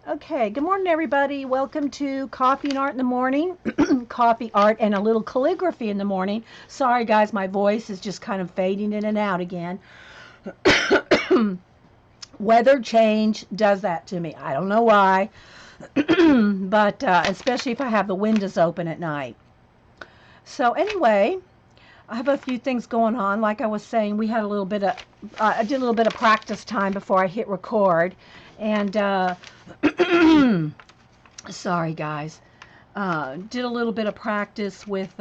Okay, good morning, everybody. Welcome to Coffee and Art in the Morning. Coffee, art, and a little calligraphy in the morning. Sorry, guys, my voice is just kind of fading in and out again. Weather change does that to me. I don't know why, but especially if I have the windows open at night. So, anyway, I have a few things going on. Like I was saying, we had a little bit of, I did a little bit of practice time before I hit record. And, sorry, guys. Did a little bit of practice with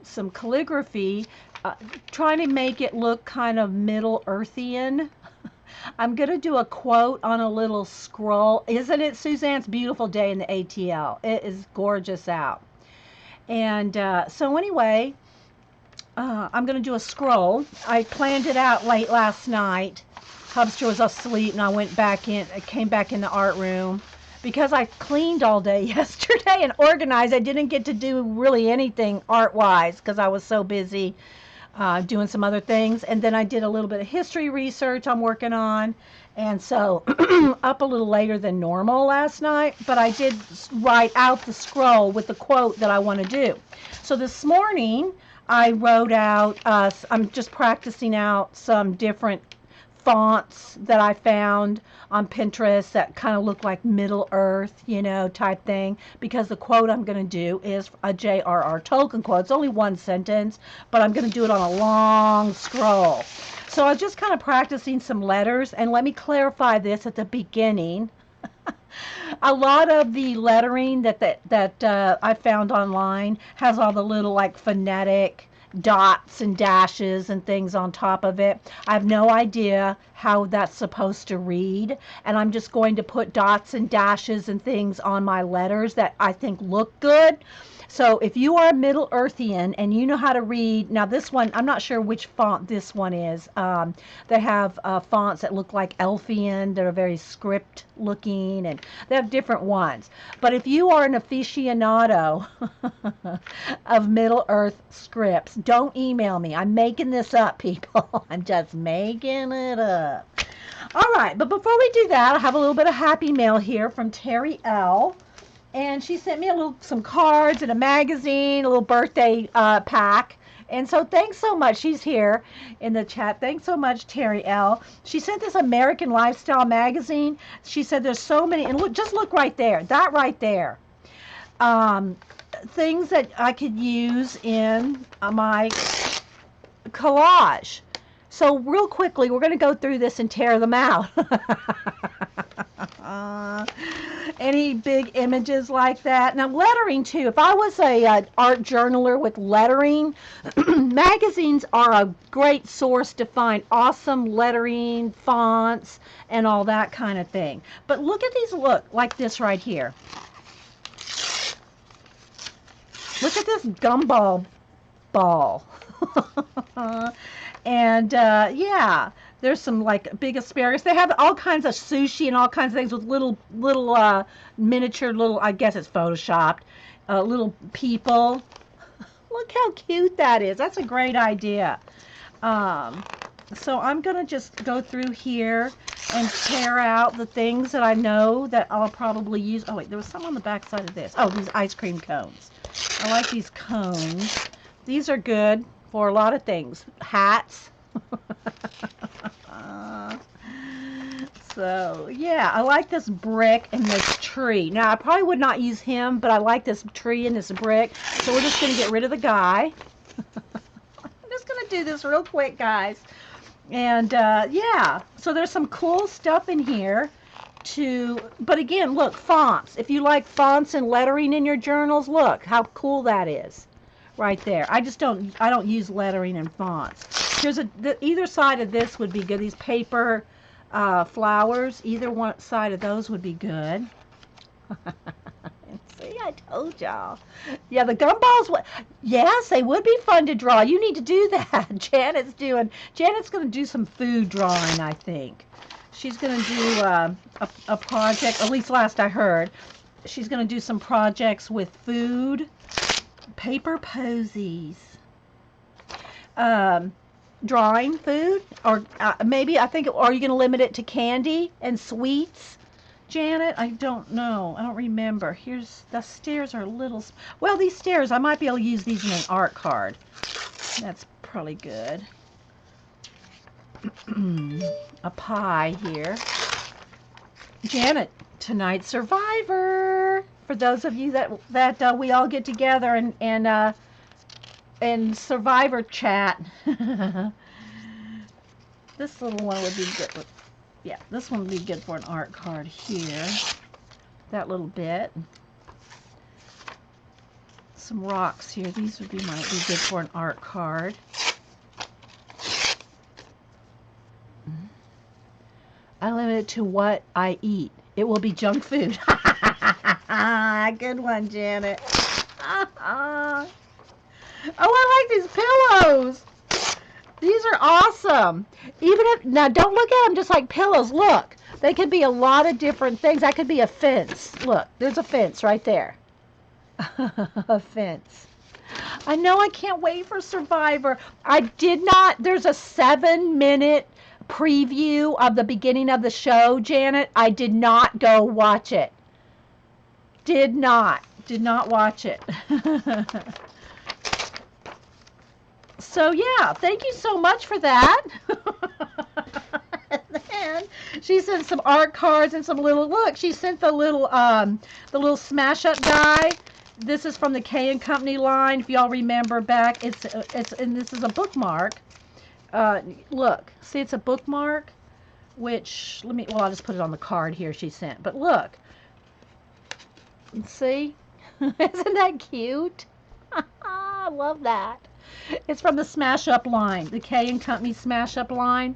some calligraphy, uh, trying to make it look kind of Middle Earthian. I'm going to do a quote on a little scroll. Isn't it Suzanne's beautiful day in the ATL? It is gorgeous out. And so, anyway, I'm going to do a scroll. I planned it out late last night. Hubster was asleep, and I went back in. I came back in the art room because I cleaned all day yesterday and organized. I didn't get to do really anything art wise because I was so busy doing some other things. And then I did a little bit of history research I'm working on. And so up a little later than normal last night, but I did write out the scroll with the quote that I want to do. So this morning I wrote out, I'm just practicing out some different fonts that I found on Pinterest that kind of look like Middle Earth, type thing. Because the quote I'm going to do is a J.R.R. Tolkien quote. It's only one sentence, but I'm going to do it on a long scroll. So I was just kind of practicing some letters, and let me clarify this at the beginning. A lot of the lettering that I found online has all the little like phonetic dots and dashes and things on top of it. I have no idea how that's supposed to read, and I'm just going to put dots and dashes and things on my letters that I think look good. So if you are Middle Earthian and you know how to read, now this one, I'm not sure which font this one is. They have fonts that look like Elfian, that are very script looking, and they have different ones. But if you are an aficionado of Middle Earth scripts, don't email me. I'm making this up, people. I'm just making it up. All right, but before we do that, I have a little bit of happy mail here from Terry L. And she sent me some cards and a magazine, a little birthday pack. And so thanks so much. She's here in the chat. Thanks so much, Terry L. She sent this American Lifestyle magazine. She said there's so many, and look, just look right there, that right there. Um, Things that I could use in my collage. So real quickly, we're going to go through this and tear them out. Any big images like that? Now lettering too. If I was a art journaler with lettering, magazines are a great source to find awesome lettering, fonts, and all that kind of thing. But look at these. Look like this right here. Look at this gumball ball. And yeah, there's some like big asparagus. They have all kinds of sushi and all kinds of things with little miniature little. I guess it's photoshopped. Little people. Look how cute that is. That's a great idea. Um, so I'm gonna just go through here and tear out the things that I know that I'll probably use. Oh wait, there was some on the back side of this. Oh, these ice cream cones. I like these cones. These are good for a lot of things. Hats. So, yeah, I like this brick and this tree. Now, I probably would not use him, but I like this tree and this brick. So we're just going to get rid of the guy. I'm just going to do this real quick, guys. And, yeah, so there's some cool stuff in here. But again, look, fonts. If you like fonts and lettering in your journals, look how cool that is right there. I don't use lettering and fonts. Either side of this would be good. These paper flowers, either one side of those would be good. See, I told y'all. Yeah, the gumballs, yes, they would be fun to draw. You need to do that. Janet's going to do some food drawing, I think. She's going to do a project, at least last I heard. She's going to do some projects with food, paper posies, drawing food, or maybe I think, are you going to limit it to candy and sweets? Janet? I don't know. I don't remember. Here's the stairs are a little. Well, these stairs, I might be able to use these in an art card. That's probably good. A pie here. Janet, tonight's Survivor. For those of you that we all get together and Survivor chat. This little one would be good. Yeah, this one would be good for an art card here. That little bit. Some rocks here. These might be good for an art card. I limit it to what I eat. It will be junk food. Good one, Janet. Oh, I like these pillows. These are awesome. Even if, now don't look at them just like pillows. Look, they could be a lot of different things. That could be a fence. Look, there's a fence right there. A fence. I know, I can't wait for Survivor. There's a 7-minute preview of the beginning of the show, Janet. I did not go watch it. Did not watch it. So yeah, thank you so much for that. And then she sent some art cards and some look, she sent the little smash up guy. This is from the K and Company line. If y'all remember back, and this is a bookmark. Look, see, it's a bookmark, which, I'll just put it on the card here she sent. But look, see, isn't that cute? I love that. It's from the Smash Up line, the K and Company Smash Up line.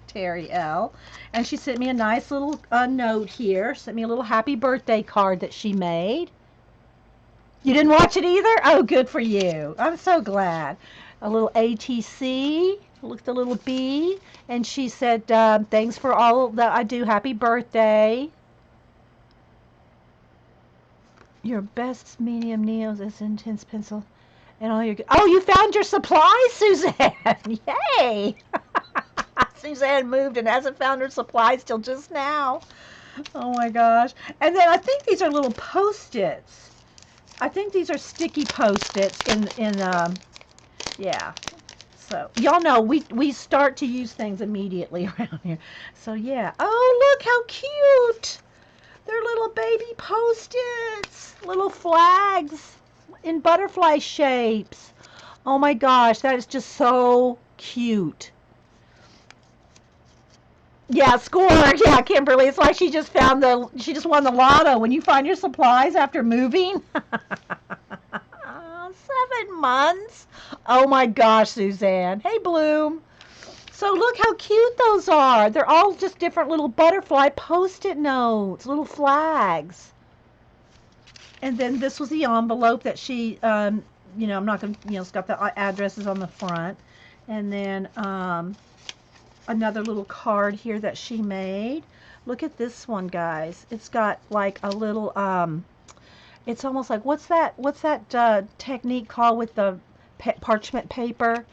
Terry L. And she sent me a nice little note here. Sent me a little happy birthday card that she made. You didn't watch it either? Oh, good for you. I'm so glad. A little ATC. Look, the little bee. And she said, thanks for all that I do. Happy birthday. Your best medium neos is intense pencil. And all your... Oh, you found your supplies, Suzanne. Yay. Suzanne moved and hasn't found her supplies till just now. Oh my gosh. And then I think these are little Post-its. I think these are sticky Post-its yeah. So y'all know we start to use things immediately around here. So yeah. Oh, look how cute. They're little baby Post-its. Little flags in butterfly shapes. Oh my gosh, that is just so cute. Yeah, score. Yeah, Kimberly. It's like she just won the lotto. When you find your supplies after moving. 7 months. Oh my gosh, Suzanne. Hey, Bloom. So look how cute those are. They're all just different little butterfly Post-it notes, little flags. And then this was the envelope that she, I'm not going to, it's got the addresses on the front. And then, another little card here that she made. Look at this one, guys. It's got like a little it's almost like, what's that technique called with the parchment paper,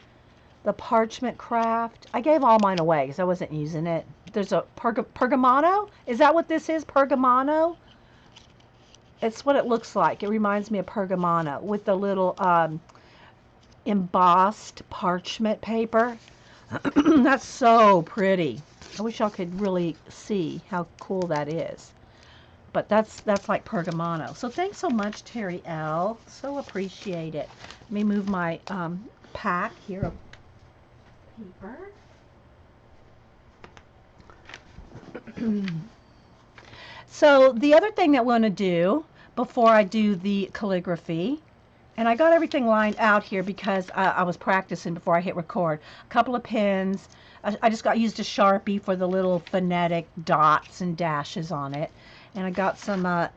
the parchment craft? I gave all mine away because I wasn't using it. There's a pergamano. Is that what this is? Pergamano. It's what it looks like. It reminds me of pergamano with the little embossed parchment paper. That's so pretty. I wish y'all could really see how cool that is. But that's like pergamano. So thanks so much, Terry L. So appreciate it. Let me move my pack here of paper. So the other thing that I want to do before I do the calligraphy, and I got everything lined out here because I was practicing before I hit record. A couple of pens. I just used a Sharpie for the little phonetic dots and dashes on it. And I got some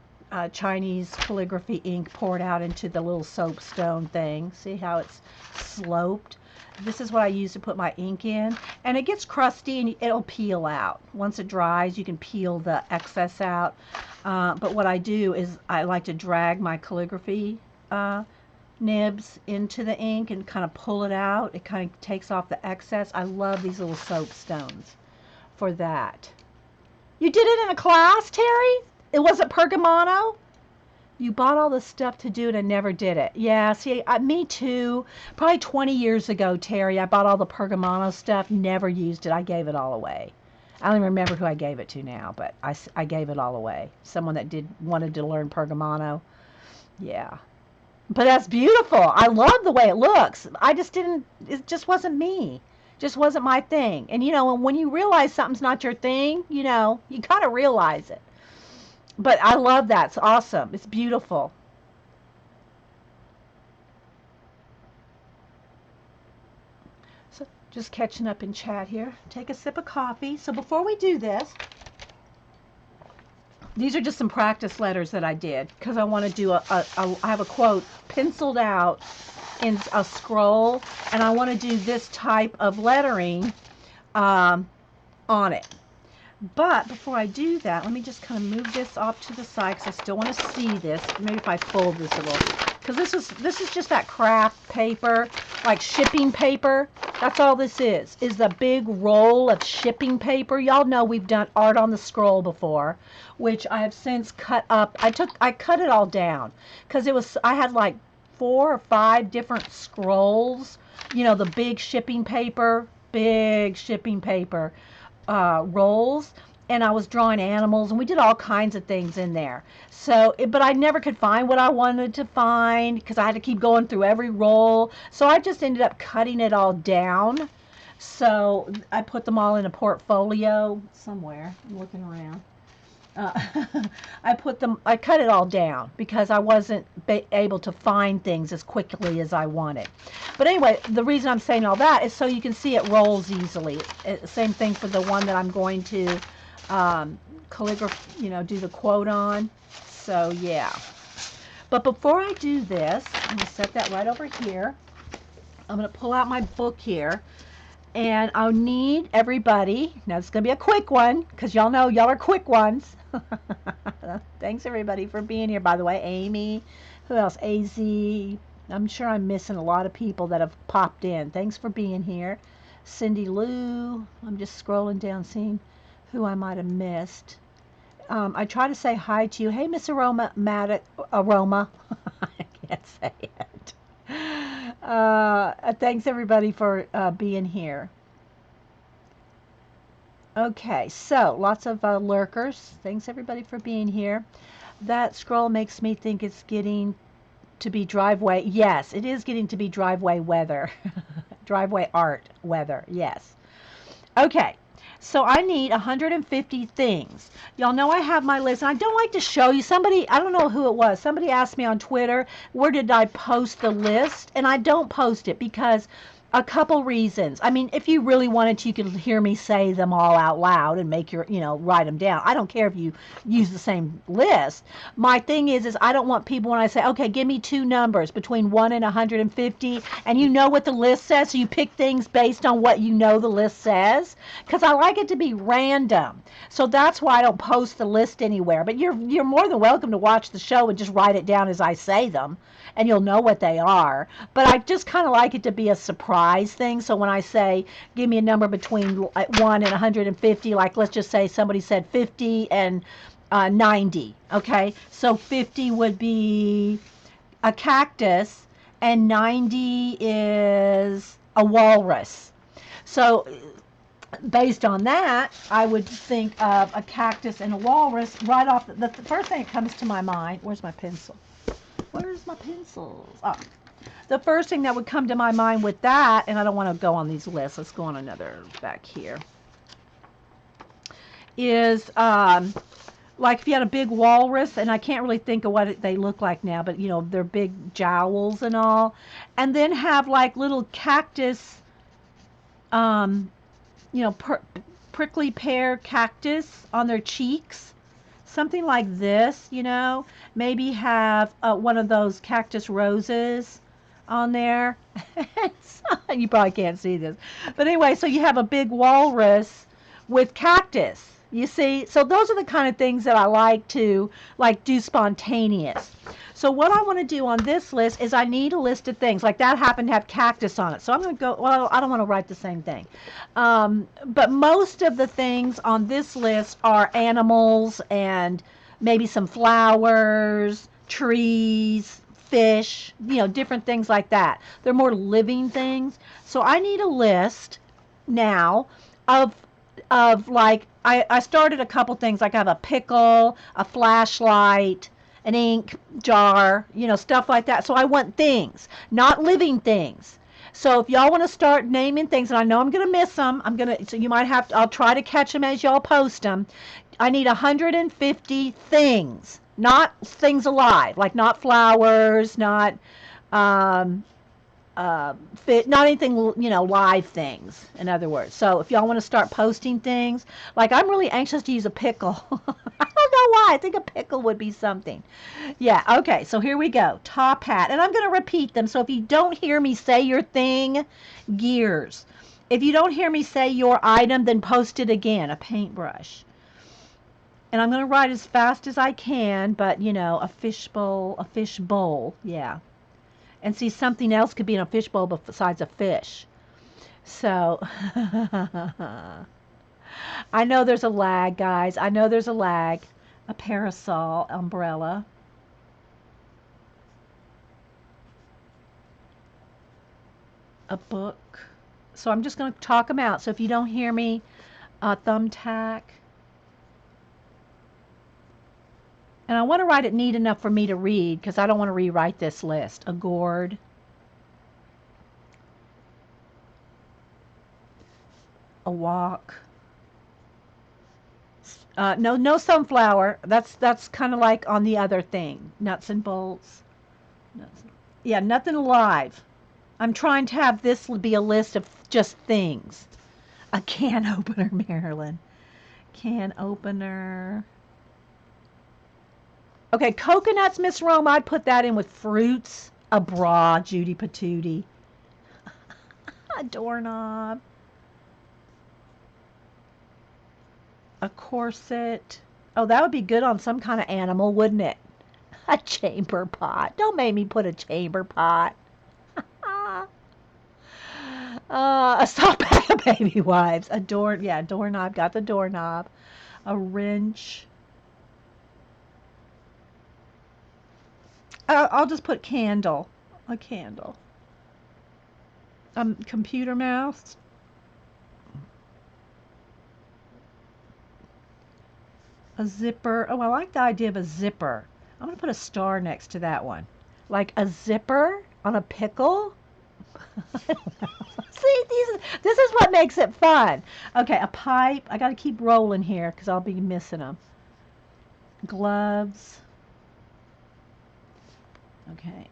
Chinese calligraphy ink poured out into the little soapstone thing. See how it's sloped? This is what I use to put my ink in. And it gets crusty and it'll peel out. Once it dries, you can peel the excess out. But what I do is I like to drag my calligraphy nibs into the ink and kind of pull it out. It kind of takes off the excess. I love these little soapstones for that. You did it in a class, Terry? It wasn't Pergamano? You bought all the stuff to do it and never did it. Yeah, see, me too. Probably 20 years ago, Terry, I bought all the Pergamano stuff, never used it. I gave it all away. I don't even remember who I gave it to now, but I gave it all away. Someone that wanted to learn Pergamano. Yeah. But that's beautiful. I love the way it looks. It just wasn't me. Just wasn't my thing. And when you realize something's not your thing, you gotta realize it. But I love that. It's awesome. It's beautiful. So just catching up in chat here. Take a sip of coffee. So before we do this, these are just some practice letters that I did because I want to do I have a quote penciled out in a scroll, and I want to do this type of lettering on it. But before I do that, let me just kind of move this off to the side because I still want to see this. Maybe if I fold this a little, because this is just that craft paper, like shipping paper. That's all this is a big roll of shipping paper. Y'all know we've done art on the scroll before, which I have since cut up. I cut it all down because I had like 4 or 5 different scrolls. The big shipping paper rolls, and I was drawing animals, and we did all kinds of things in there. So, but I never could find what I wanted to find because I had to keep going through every roll. So I just ended up cutting it all down. So I put them all in a portfolio somewhere. I'm looking around. I cut it all down because I wasn't able to find things as quickly as I wanted. But anyway, the reason I'm saying all that is so you can see it rolls easily. Same thing for the one that I'm going to calligraphy, do the quote on. So yeah. But before I do this, I'm going to set that right over here. I'm going to pull out my book here. And I'll need everybody. Now, it's going to be a quick one because y'all know y'all are quick ones. Thanks, everybody, for being here, by the way. Amy, who else? AZ. I'm sure I'm missing a lot of people that have popped in. Thanks for being here. Cindy Lou. I'm just scrolling down, seeing who I might have missed. I try to say hi to you. Hey, Miss Aroma. Aroma. I can't say it. Thanks, everybody, for being here. Okay, so lots of lurkers. Thanks, everybody, for being here. That scroll makes me think it's getting to be driveway. Yes, it is getting to be driveway weather. Driveway art weather. Yes. Okay. So I need 150 things. Y'all know I have my list. And I don't like to show you. I don't know who it was. Somebody asked me on Twitter, where did I post the list? And I don't post it because a couple reasons. I mean, if you really wanted to, you could hear me say them all out loud and make write them down. I don't care if you use the same list. My thing is I don't want people, when I say, okay, give me 2 numbers between 1 and 150, and you know what the list says, so you pick things based on what you know the list says, because I like it to be random. So that's why I don't post the list anywhere. But you're more than welcome to watch the show and just write it down as I say them, and you'll know what they are. But I just kind of like it to be a surprise thing. So when I say, give me a number between 1 and 150, like let's just say somebody said 50 and 90. Okay, so 50 would be a cactus, and 90 is a walrus. So based on that, I would think of a cactus and a walrus right off. The first thing that comes to my mind, where's my pencil? Where's my pencils? Oh, the first thing that would come to my mind with that, and I don't want to go on these lists, let's go on another back here, is like if you had a big walrus, and I can't really think of what they look like now, but they're big jowls and all, and then have like little cactus, prickly pear cactus on their cheeks. Something like this, maybe have one of those cactus roses on there. You probably can't see this. But anyway, so you have a big walrus with cactus. You see, so those are the kind of things that I like to do spontaneous. So what I want to do on this list is I need a list of things. Like that happened to have cactus on it. So I'm going to go, well, I don't want to write the same thing. But most of the things on this list are animals and maybe some flowers, trees, fish, different things like that. They're more living things. So I need a list now of I started a couple things, like I have a pickle, a flashlight, an ink jar, stuff like that. So I want things, not living things. So if y'all want to start naming things, and I know I'm going to miss them, so you might have to, I'll try to catch them as y'all post them. I need 150 things, not things alive, like not flowers, not um, not anything, live things, in other words. So if y'all want to start posting things, like I'm really anxious to use a pickle. I don't know why. I think a pickle would be something. Yeah, okay, so here we go. Top hat. And I'm going to repeat them. So if you don't hear me say your thing, gears. If you don't hear me say your item, then post it again. A paintbrush. And I'm going to write as fast as I can, but, a fishbowl, a fish bowl. Yeah. And see, something else could be in a fishbowl besides a fish. So, I know there's a lag, guys. I know there's a lag. A parasol, umbrella. A book. So I'm just going to talk them out. So if you don't hear me, thumbtack. And I want to write it neat enough for me to read because I don't want to rewrite this list. A gourd. A walk. No sunflower. That's kind of like on the other thing. Nuts and bolts. Nuts. Yeah, nothing alive. I'm trying to have this be a list of just things. A can opener, Marilyn. Can opener. Okay, coconuts, Miss Rome. I'd put that in with fruits. A bra, Judy Patootie. A doorknob. A corset. Oh, that would be good on some kind of animal, wouldn't it? A chamber pot. Don't make me put a chamber pot. A soft pack of baby wipes. Doorknob. Got the doorknob. A wrench. I'll just put candle. A candle. Computer mouse. A zipper. Oh, I like the idea of a zipper. I'm going to put a star next to that one. Like a zipper on a pickle? See, this is what makes it fun. Okay, a pipe. I got to keep rolling here because I'll be missing them. Gloves. Okay.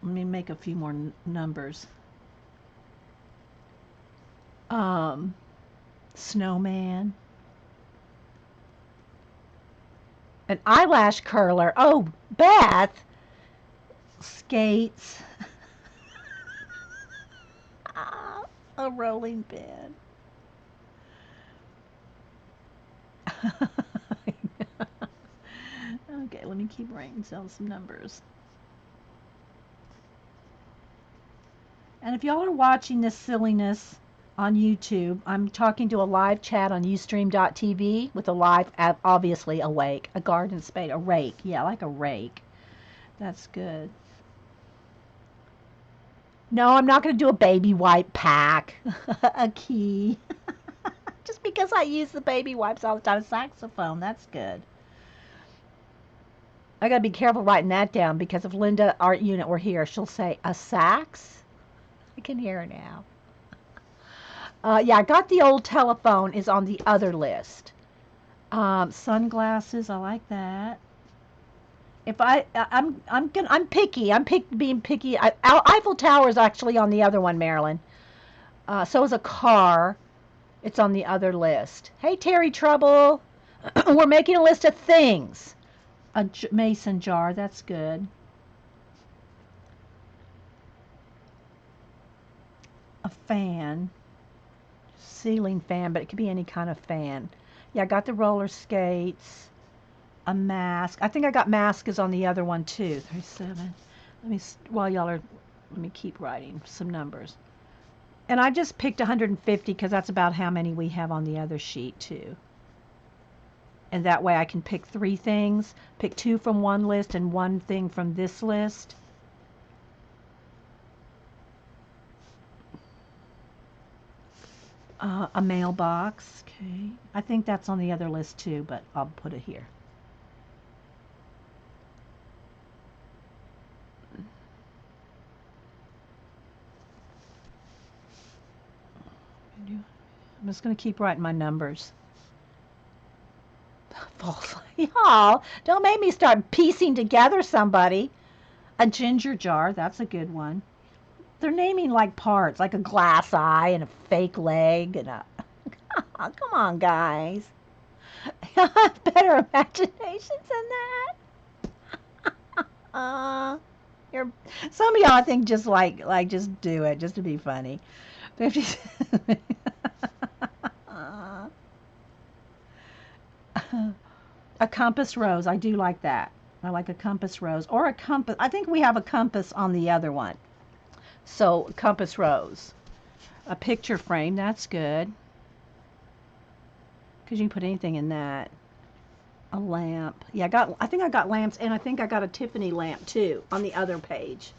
Let me make a few more numbers. Snowman. An eyelash curler. Oh, Beth. Skates. A rolling pin. Okay, let me keep writing down some numbers. And if y'all are watching this silliness on YouTube, I'm talking to a live chat on ustream.tv with a live, obviously awake, a garden spade, a rake. Yeah, like a rake. That's good. No, I'm not going to do a baby wipe pack. A key. Just because I use the baby wipes all the time. Saxophone, that's good. I got to be careful writing that down because if Linda Art Unit were here, she'll say, a sax? I can hear her now. Yeah, I got the old telephone is on the other list. Sunglasses, I like that. If I'm picky. Being picky. Eiffel Tower is actually on the other one, Marilyn. So is a car. It's on the other list. Hey, Terry Trouble. We're making a list of things. A mason jar. That's good. A fan. Ceiling fan, but it could be any kind of fan. Yeah, I got the roller skates, a mask. I think I got mask is on the other one too. 37. While y'all are, let me keep writing some numbers. And I just picked 150 because that's about how many we have on the other sheet too. And that way I can pick 3 things, pick 2 from one list and 1 thing from this list. A mailbox, okay. I think that's on the other list too, but I'll put it here. I'm just going to keep writing my numbers. False. Y'all, don't make me start piecing together somebody. A ginger jar, that's a good one. They're naming like parts, like a glass eye and a fake leg and a. Oh, come on, guys. I have better imaginations than that. You're, some of y'all think just like just do it just to be funny. 50. A compass rose. I do like that. I like a compass rose or a compass. I think we have a compass on the other one. So compass rose. A picture frame. That's good. Because you can put anything in that. A lamp. Yeah, I think I got lamps, and I think I got a Tiffany lamp too on the other page.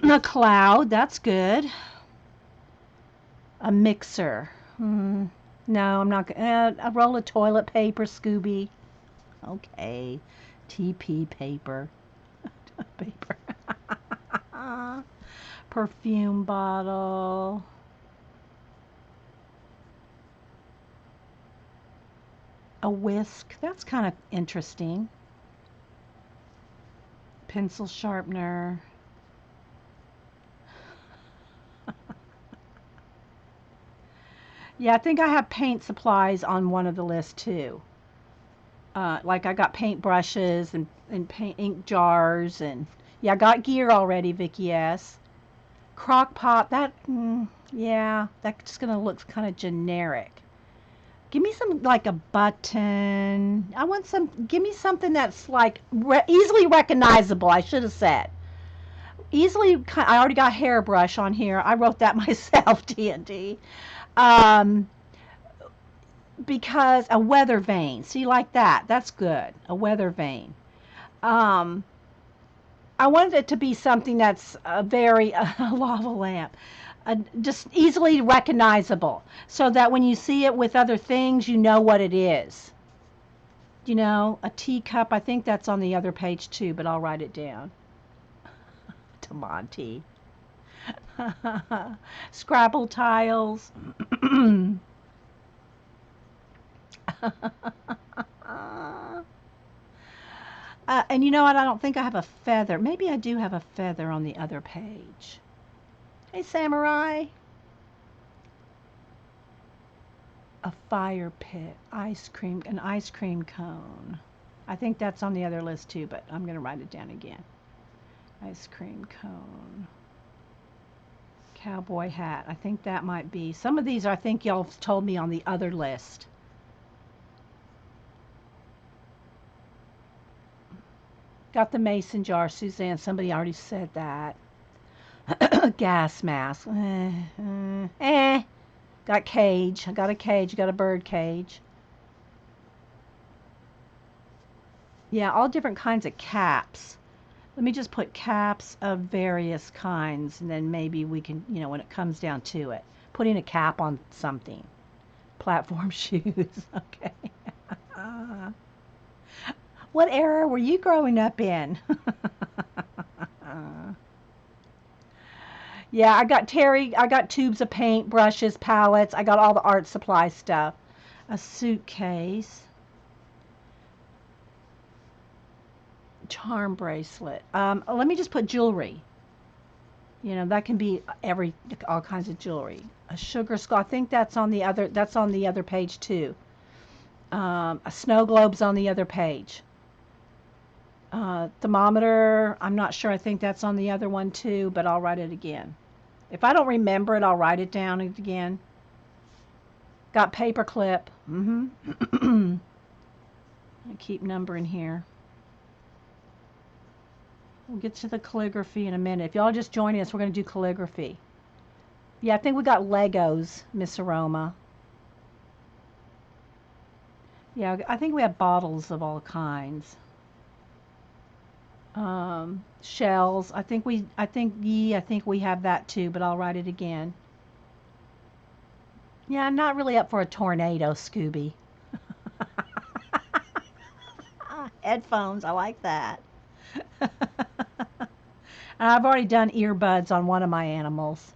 A cloud. That's good. A mixer. No, I'm not. A roll of toilet paper, Scooby. Okay. TP paper. Paper. Perfume bottle. A whisk. That's kind of interesting. Pencil sharpener. Yeah, I think I have paint supplies on one of the lists too. Like I got paint brushes and paint ink jars and yeah, I got gear already, Vicky S. Crock pot, yeah, that's gonna look kind of generic. Give me some like a button. I want some. Give me something that's like easily recognizable. I should have said easily. I already got hairbrush on here. I wrote that myself. D&D. Um, because a weather vane. See, like that. That's good. A weather vane. Um, I wanted it to be something that's a very lava lamp. Just easily recognizable so that when you see it with other things, you know what it is. You know, a teacup, I think that's on the other page too, but I'll write it down. Tamonti. Scrabble tiles. And you know what? I don't think I have a feather. Maybe I do have a feather on the other page. Hey, Samurai. A fire pit. An ice cream cone. I think that's on the other list too, but I'm going to write it down again. Ice cream cone. Cowboy hat. I think that might be. Some of these I think y'all told me on the other list. Got the mason jar, Suzanne. Somebody already said that. Gas mask. Got cage. I got a cage. Got a bird cage. Yeah, all different kinds of caps. Let me just put caps of various kinds, and then maybe we can, when it comes down to it, putting a cap on something. Platform shoes. Okay. What era were you growing up in? Yeah, I got tubes of paint, brushes, palettes. I got all the art supply stuff. A suitcase. Charm bracelet. Let me just put jewelry. That can be all kinds of jewelry. A sugar skull. I think that's on the other page too. A snow globe's on the other page. Thermometer. I'm not sure. I think that's on the other one too, but I'll write it again. If I don't remember it, I'll write it down again. Got paper clip. I keep numbering here. We'll get to the calligraphy in a minute. If y'all just joining us, we're going to do calligraphy. Yeah, I think we got Legos, Miss Aroma. Yeah, I think we have bottles of all kinds. Shells. I think we have that too, but I'll write it again. Yeah, I'm not really up for a tornado, Scooby. Headphones, I like that. I've already done earbuds on one of my animals.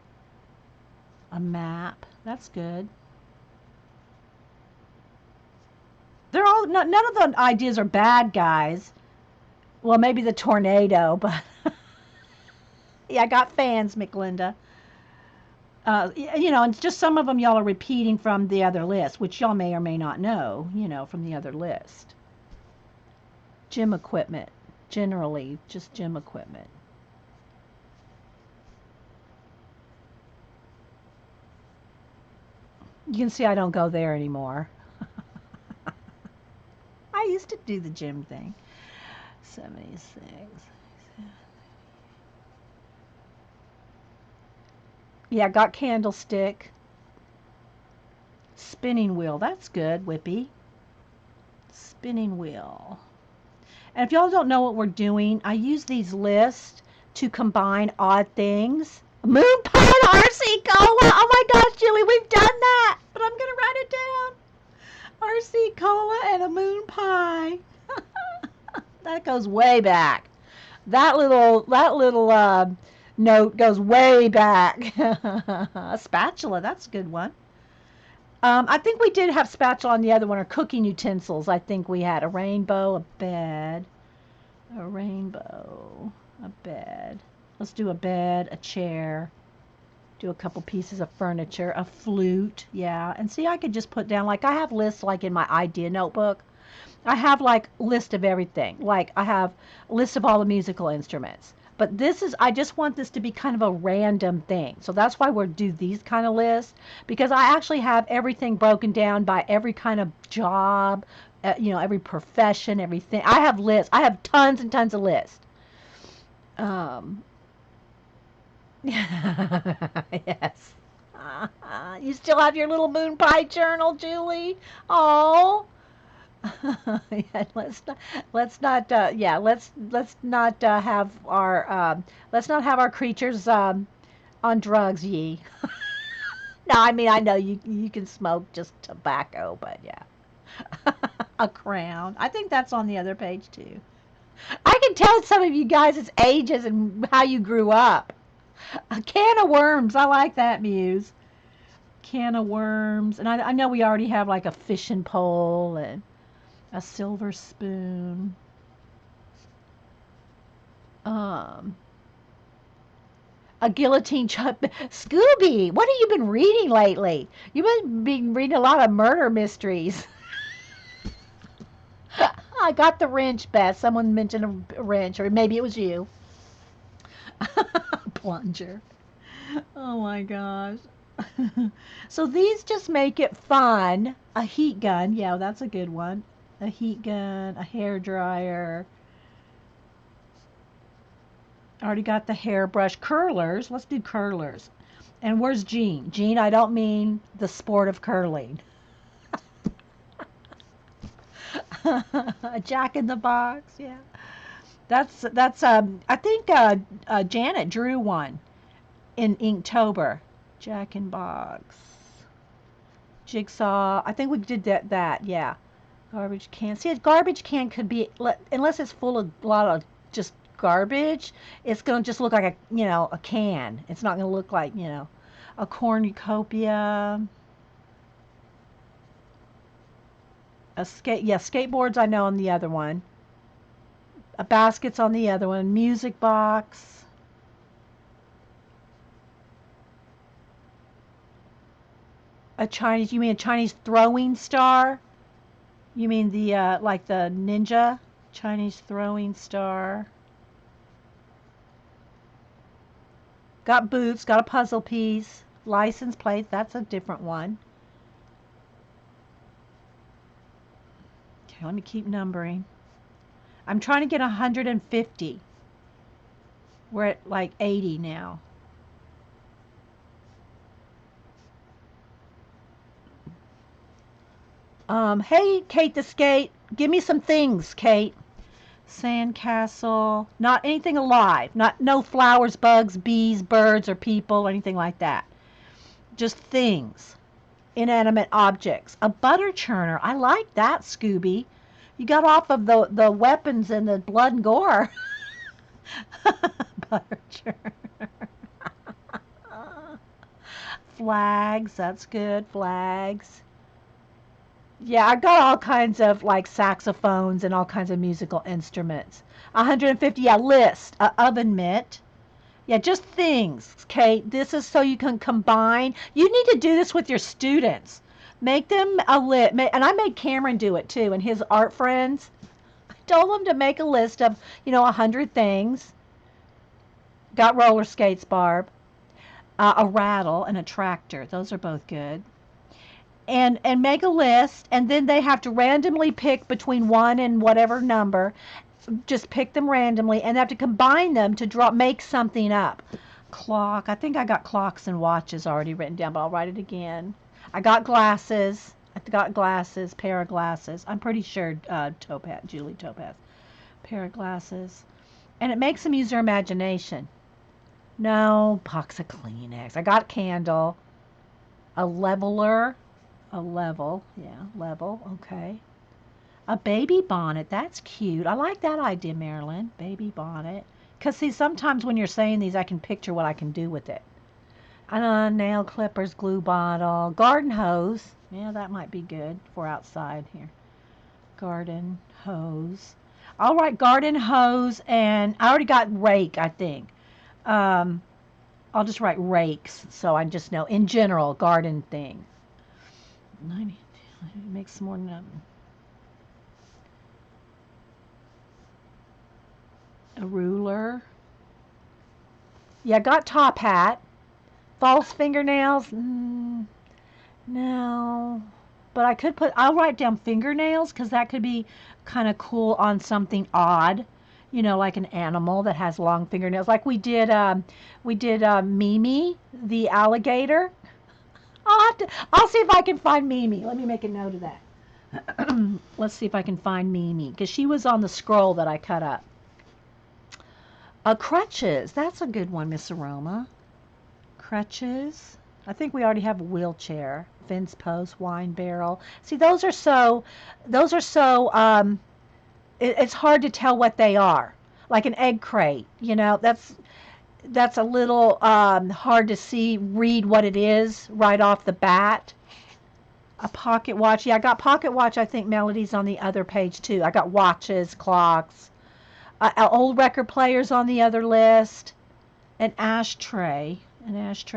A map. That's good. They're all none of the ideas are bad, guys. Well, maybe the tornado, but yeah, I got fans, McLinda. And just some of them y'all are repeating from the other list, which y'all may or may not know, from the other list. Gym equipment, generally, just gym equipment. You can see I don't go there anymore. I used to do the gym thing. 76. Yeah, got candlestick. Spinning wheel. That's good, Whippy. Spinning wheel. And if y'all don't know what we're doing, I use these lists to combine odd things. Moon pie RC Cola. Oh my gosh, Julie, we've done that. But I'm going to write it down. RC Cola and a moon pie. That goes way back. That little note goes way back. A spatula, that's a good one. I think we did have spatula on the other one, or cooking utensils. I think we had a rainbow, a bed, a rainbow, a bed. Let's do a bed, a chair, do a couple pieces of furniture, a flute, yeah. And see, I could just put down, like I have lists like in my idea notebook. I have like list of everything. Like I have a list of all the musical instruments. But I just want this to be kind of a random thing. So that's why we're do these kind of lists, because I actually have everything broken down by every kind of job, every profession, everything. I have lists. I have tons and tons of lists. Um, yes. You still have your little moon pie journal, Julie? Oh. Yeah, let's not have our creatures on drugs, ye. No, I mean I know you can smoke just tobacco, but yeah. A crown. I think that's on the other page too. I can tell some of you guys' ages and how you grew up. A can of worms. I like that, Muse. Can of worms. And I know we already have like a fishing pole and a silver spoon. Um, a guillotine chop. Scooby, what have you been reading lately? You've been reading a lot of murder mysteries. I got the wrench, Beth. Someone mentioned a wrench, or maybe it was you. Plunger. Oh my gosh. So these just make it fun. A heat gun. Yeah, that's a good one. A heat gun, a hair dryer. Already got the hairbrush. Curlers. Let's do curlers. And where's Jean? Jean, I don't mean the sport of curling. A Jack in the Box, yeah. That's I think Janet drew one in Inktober. Jack in Box. Jigsaw. I think we did that, yeah. Garbage can. See, a garbage can could be, unless it's full of a lot of just garbage, it's going to just look like a can. It's not going to look like, a cornucopia. Skateboards I know on the other one. A basket's on the other one. Music box. You mean a Chinese throwing star? You mean the, like the ninja? Chinese throwing star. Got boots, got a puzzle piece. License plate, that's a different one. Okay, let me keep numbering. I'm trying to get 150. We're at like 80 now. Hey, Kate the Skate. Give me some things, Kate. Sandcastle. Not anything alive. Not no flowers, bugs, bees, birds, or people, or anything like that. Just things. Inanimate objects. A butter churner. I like that, Scooby. You got off of the weapons and the blood and gore. Butter churner. Flags. That's good. Flags. Yeah, I got all kinds of like saxophones and all kinds of musical instruments. 150, yeah, list, oven mitt. Yeah, just things, Kate. This is so you can combine. You need to do this with your students. Make them a list, and I made Cameron do it too, and his art friends. I told them to make a list of, 100 things. Got roller skates, Barb. A rattle and a tractor. Those are both good. And make a list, and then they have to randomly pick between one and whatever number. Just pick them randomly, and they have to combine them to make something up. Clock. I think I got clocks and watches already written down, but I'll write it again. I got glasses. Pair of glasses. I'm pretty sure Julie Topaz. Pair of glasses. And it makes them use their imagination. No, box of Kleenex. I got candle. A leveler. A level. Yeah, level. Okay. A baby bonnet. That's cute. I like that idea, Marilyn. Baby bonnet. Because, see, sometimes when you're saying these, I can picture what I can do with it. Nail clippers, glue bottle, garden hose. Yeah, that might be good for outside here. Garden hose. I'll write garden hose, and I already got rake, I think. I'll just write rakes, so I just know, in general, garden thing. 90. Make some more numbers. A ruler. Yeah, got top hat. False fingernails. No. But I'll write down fingernails because that could be kind of cool on something odd. Like an animal that has long fingernails. Like we did Mimi, the alligator. I'll see if I can find Mimi. Let me make a note of that. Let's see if I can find Mimi because she was on the scroll that I cut up. Crutches. That's a good one, Miss Aroma. Crutches. I think we already have a wheelchair. Fence post, wine barrel. See, those are so. It's hard to tell what they are. Like an egg crate. That's a little hard to read what it is right off the bat. A pocket watch. Yeah, I got pocket watch. I think Melody's on the other page too. I got watches, clocks. Old record players on the other list. An ashtray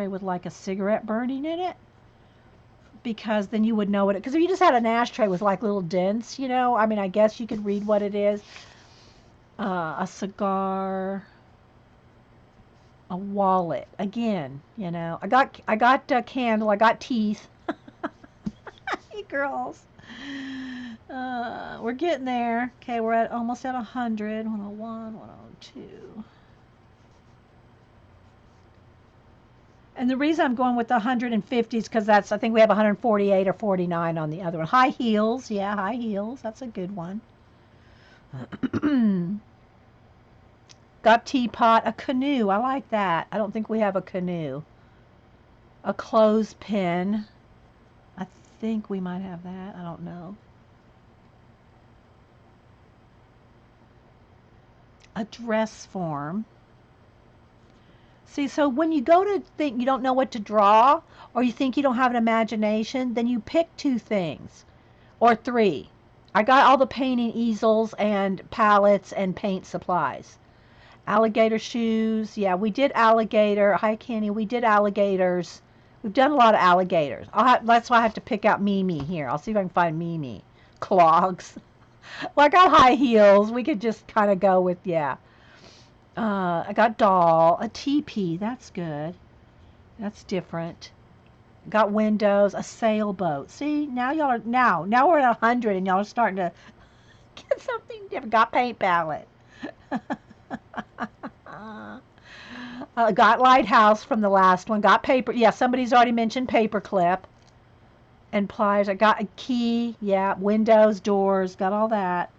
with like a cigarette burning in it, because then you would know what it. Because if you just had an ashtray with like little dents, I guess you could read what it is. A cigar, a wallet. Again, I got a candle. I got teeth. Hey, girls. We're getting there. Okay, we're almost at 100. 101, 102. And the reason I'm going with the 150 is because I think we have 148 or 49 on the other one. High heels. Yeah, high heels. That's a good one. Got teapot. A canoe. I like that. I don't think we have a canoe. A clothespin. I think we might have that. I don't know. A dress form. See, so when you go to think you don't know what to draw, or you think you don't have an imagination, then you pick 2 things or 3. I got all the painting easels and palettes and paint supplies. Alligator shoes. Yeah, we did alligator. Hi, Kenny. We did alligators. We've done a lot of alligators. That's why I have to pick out Mimi here. I'll see if I can find Mimi. Clogs. Well, I got high heels. We could just kind of go with, yeah. I got doll, a teepee. That's good. That's different. Got windows, a sailboat. See, now y'all are now we're at 100 and y'all are starting to You ever got paint palette? Got lighthouse from the last one. Got paper. Yeah, somebody's already mentioned paper clip and pliers. I got a key. Yeah, windows, doors. Got all that.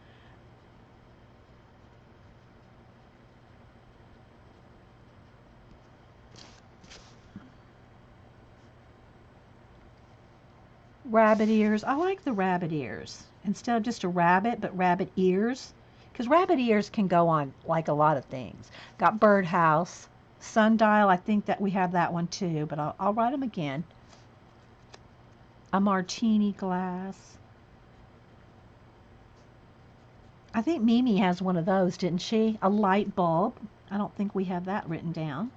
Rabbit ears. I like the rabbit ears. Instead of just a rabbit, but rabbit ears. Because rabbit ears can go on like a lot of things. Got birdhouse. Sundial. I think that we have that one too, but I'll write them again. A martini glass. I think Mimi has one of those, didn't she? A light bulb. I don't think we have that written down.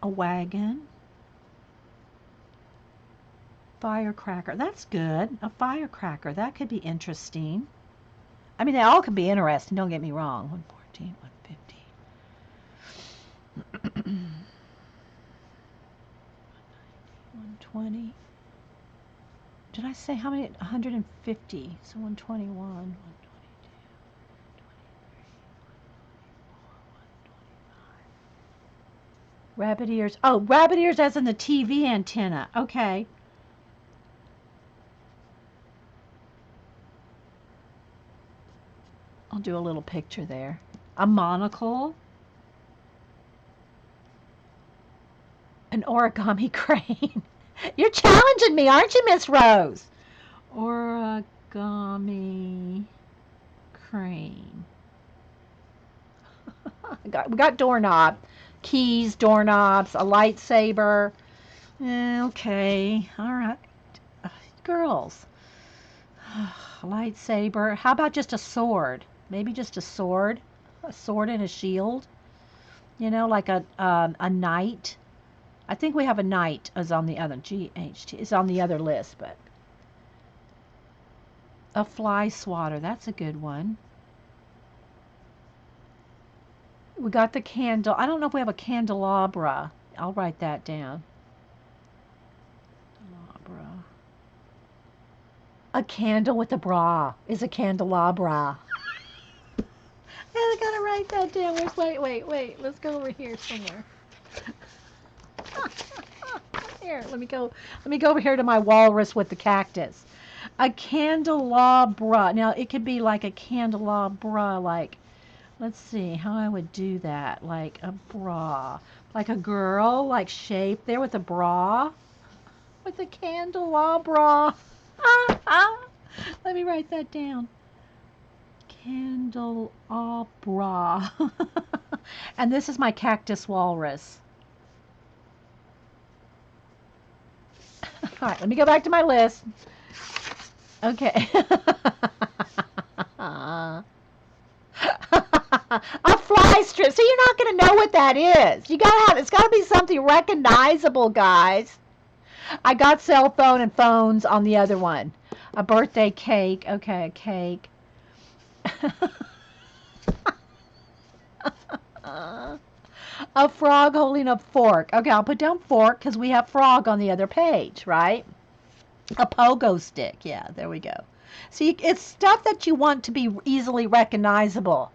A wagon. Firecracker. That's good. A firecracker. That could be interesting. I mean, they all can be interesting. Don't get me wrong. 114, 150. 120. Did I say how many? 150. So 121, 122, 123, 124, 125. Rabbit ears. Oh, rabbit ears as in the TV antenna. Okay. I'll do a little picture there. A monocle. An origami crane. You're challenging me, aren't you, Miss Rose? Origami crane. We got doorknob. Keys, doorknobs, a lightsaber. Okay, all right. Girls. Lightsaber. How about just a sword? Maybe just a sword. A sword and a shield. You know, like a knight. I think we have a knight is on the other. GHT is on the other list, but a fly swatter. That's a good one. We got the candle. I don't know if we have a candelabra. I'll write that down. Candelabra. A candle with a bra is a candelabra. I gotta write that down. Wait. Let's go over here somewhere. Here, let me go over here to my walrus with the cactus. A candelabra. Now it could be like a candelabra, like, let's see how I would do that. Like a bra. Like a girl, like shaped there with a bra. With a candelabra. Let me write that down. Candelabra. And this is my cactus walrus. All right, let me go back to my list. Okay. A fly strip. So you're not going to know what that is. You gotta have. It's got to be something recognizable, guys. I got cell phone and phones on the other one. A birthday cake. Okay, a cake. A frog holding a fork. Okay, I'll put down fork because we have frog on the other page, right? A pogo stick. Yeah, there we go. See, it's stuff that you want to be easily recognizable.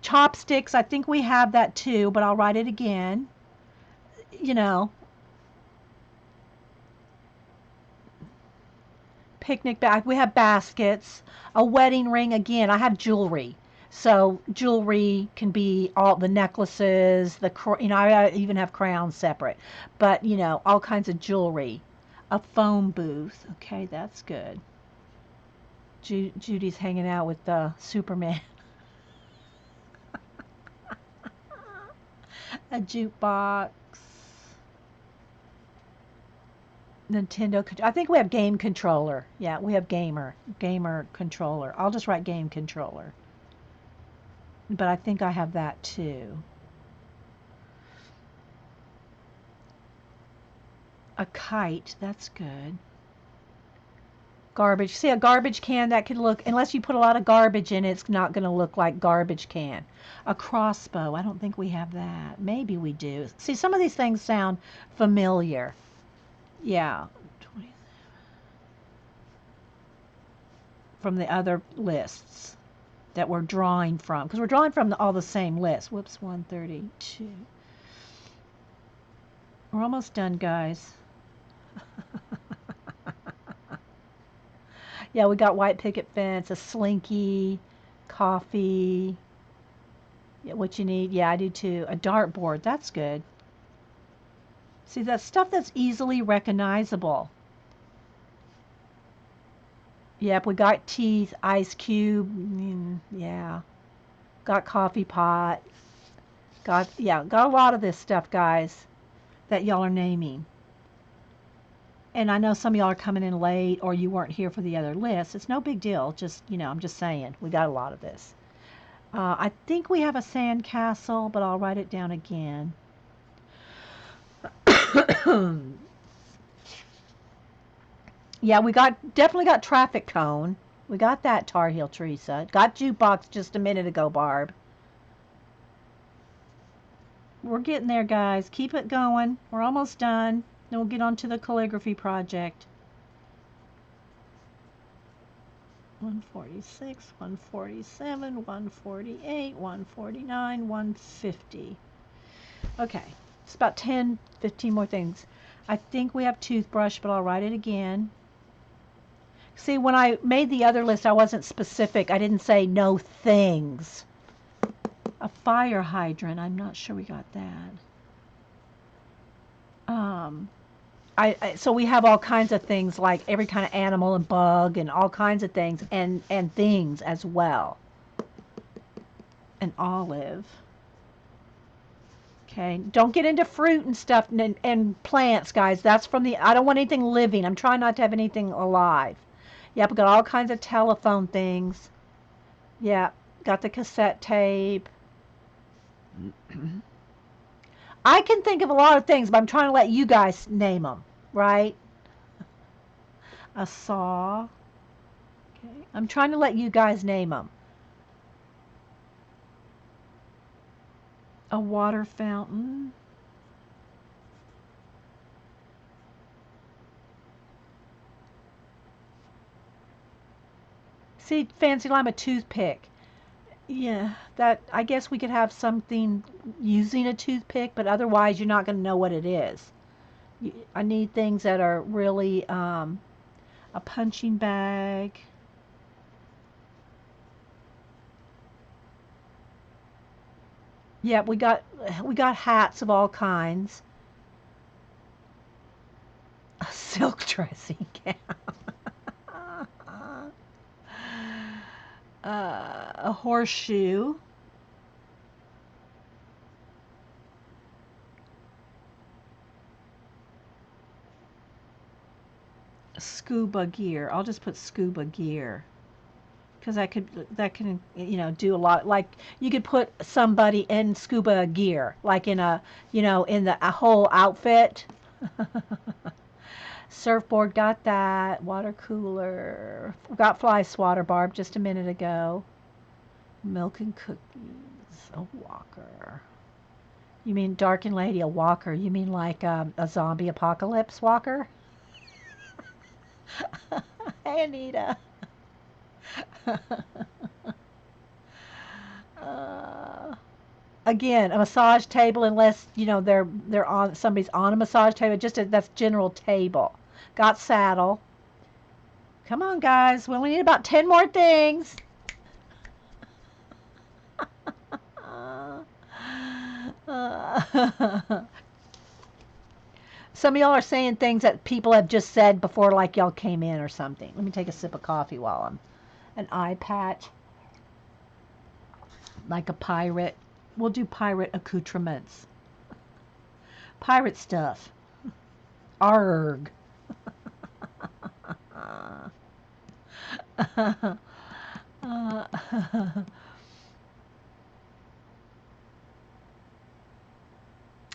Chopsticks, I think we have that too, but I'll write it again. You know, picnic bag. We have baskets. A wedding ring. Again, I have jewelry. So jewelry can be all the necklaces, I even have crowns separate. But, all kinds of jewelry. A phone booth. Okay, that's good. Judy's hanging out with Superman. A jukebox. Nintendo. I think we have game controller. Yeah, we have gamer controller. I'll just write game controller. But I think I have that too. A kite. That's good. Garbage. See, a garbage can, that could look, unless you put a lot of garbage in it, it's not going to look like garbage can. A crossbow. I don't think we have that. Maybe we do. See, some of these things sound familiar. Yeah. from the other lists that we're drawing from, because we're drawing from all the same lists. Whoops, 132. We're almost done, guys. Yeah, we got white picket fence, a slinky, coffee. Yeah, what you need? Yeah, I do too. A dartboard. That's good. See, that's stuff that's easily recognizable. Yep, we got teeth, ice cube. Yeah, got coffee pot. Got a lot of this stuff, guys, that y'all are naming. And I know some of y'all are coming in late or you weren't here for the other list. It's no big deal. Just, I'm just saying, we got a lot of this. I think we have a sand castle, but I'll write it down again. Yeah, we definitely got traffic cone. We got that, Tar Heel Teresa. Got jukebox just a minute ago, Barb. We're getting there, guys. Keep it going. We're almost done. Then we'll get on to the calligraphy project. 146, 147, 148, 149, 150. Okay, it's about 10, 15 more things. I think we have toothbrush, but I'll write it again. See, when I made the other list, I wasn't specific. I didn't say no things. A fire hydrant. I'm not sure we got that. So we have all kinds of things, like every kind of animal and bug and all kinds of things, and things as well. An olive. Okay, don't get into fruit and stuff and plants, guys. That's from I don't want anything living. I'm trying not to have anything alive. Yep, we got all kinds of telephone things. Yeah, got the cassette tape. I can think of a lot of things, but I'm trying to let you guys name them, right? A saw. Okay, I'm trying to let you guys name them. A water fountain. See, fancy lime, a toothpick. Yeah, that, I guess we could have something using a toothpick, but otherwise you're not going to know what it is. I need things that are really a punching bag. Yeah, we got hats of all kinds. A silk dressing gown. A horseshoe. Scuba gear. I'll just put scuba gear because that can do a lot. Like you could put somebody in scuba gear, like in a whole outfit. Surfboard, got that. Water cooler. Got fly swatter, Barb, just a minute ago. Milk and cookies. A walker. You mean darkened lady, a walker? You mean like a zombie apocalypse walker? Hey, Anita. uh, Again, a massage table, unless they're on somebody's on a massage table. That's general table. Got saddle. Come on, guys. We only need about 10 more things. Some of y'all are saying things that people have just said before, like y'all came in or something. Let me take a sip of coffee while I'm an eye patch. Like a pirate. We'll do pirate accoutrements. Pirate stuff. Arg.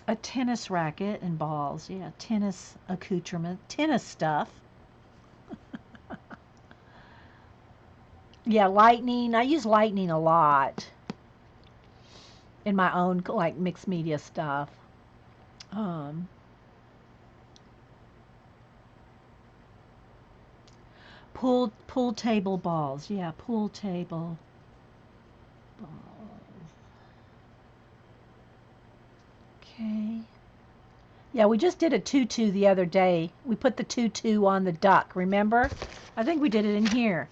A tennis racket and balls. Yeah, tennis accoutrement. Tennis stuff. Yeah, lightning. I use lightning a lot in my own like mixed media stuff. Pool table balls. Yeah, pool table balls. Okay. Yeah, we just did a tutu the other day. We put the tutu on the duck, remember? I think we did it in here.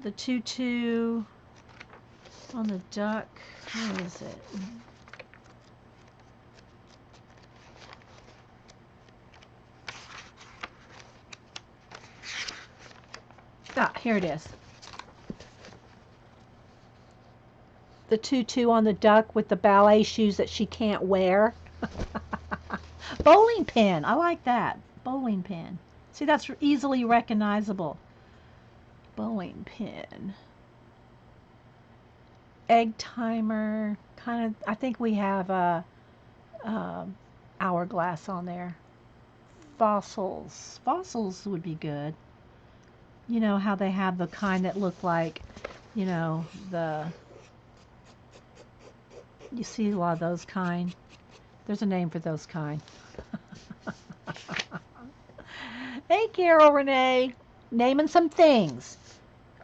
The tutu on the duck. Where is it? Ah, here it is. The tutu on the duck with the ballet shoes that she can't wear. Bowling pin. I like that. Bowling pin. See, that's easily recognizable. Bowling pin. Egg timer. Kind of, I think we have a hourglass on there. Fossils. Fossils would be good. You know how they have the kind that look like, you know, you see a lot of those kind. There's a name for those kind. Hey, Carol Renee. Naming some things.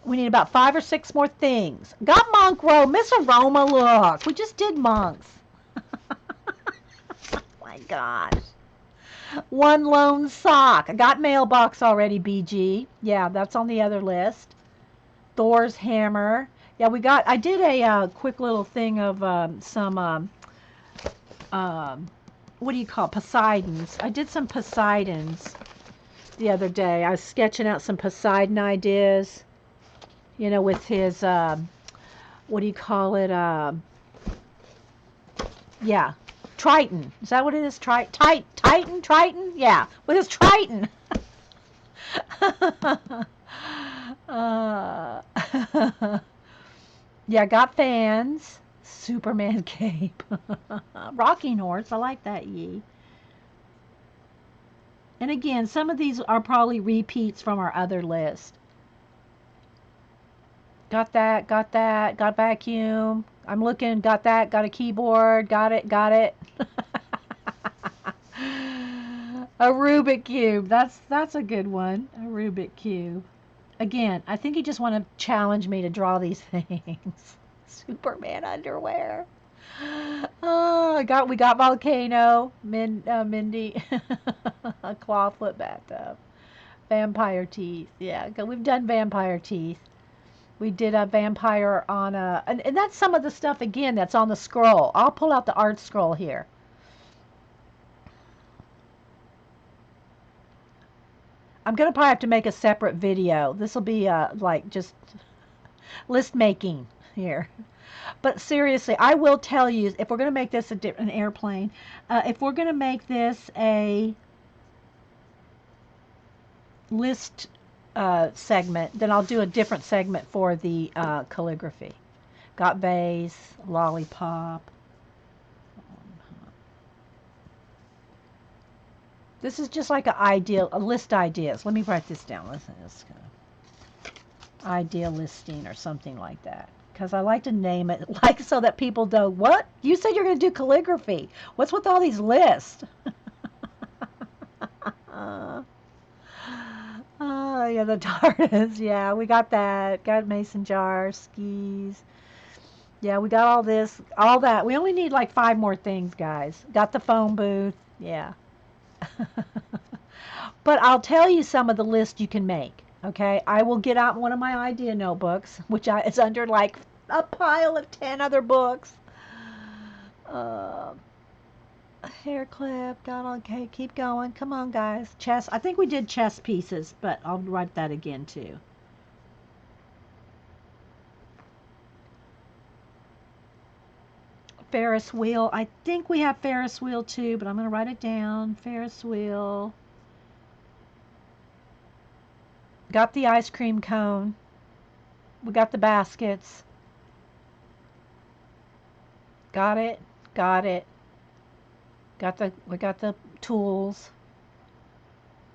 We need about 5 or 6 more things. Got Monk Row. Miss Aroma, look. We just did monks. My gosh. One lone sock. I got mailbox already, BG. Yeah, that's on the other list. Thor's hammer. Yeah, I did a quick little thing of some, what do you call it? Poseidons. I did some Poseidons the other day. I was sketching out some Poseidon ideas, you know, with his, what do you call it? Yeah, Triton. Is that what it is? Triton? Yeah, with his Triton. uh, yeah, got fans. Superman cape. Rocking horse. I like that, Yee. And again, some of these are probably repeats from our other list. Got that, got vacuum. I'm looking, got that, got a keyboard, got it. A Rubik Cube. That's a good one. A Rubik Cube. Again, I think you just want to challenge me to draw these things. Superman underwear. Oh, we got volcano, Mindy, a clawfoot bathtub, vampire teeth. Yeah, we've done vampire teeth. We did a vampire on and that's some of the stuff again that's on the scroll. I'll pull out the art scroll here. I'm gonna probably have to make a separate video. This will be like just list making here. But seriously, I will tell you, if we're going to make this an airplane, if we're going to make this a list segment, then I'll do a different segment for the calligraphy. Got vase, lollipop. This is just like a list ideas. Let me write this down. Listen, this idea listing or something like that. Because I like to name it like so that people know, what? You said you're going to do calligraphy. What's with all these lists? Yeah, the TARDIS. Yeah, we got that. Got mason jar, skis. Yeah, we got all this, all that. We only need like 5 more things, guys. Got the phone booth. Yeah. But I'll tell you some of the lists you can make. Okay, I will get out one of my idea notebooks, it's under like a pile of 10 other books. Hair clip, got okay, keep going. Come on, guys. Chess. I think we did chess pieces, but I'll write that again too. Ferris wheel. I think we have Ferris wheel too, but I'm going to write it down. Ferris wheel. Got the ice cream cone. We got the baskets. Got it. We got the tools.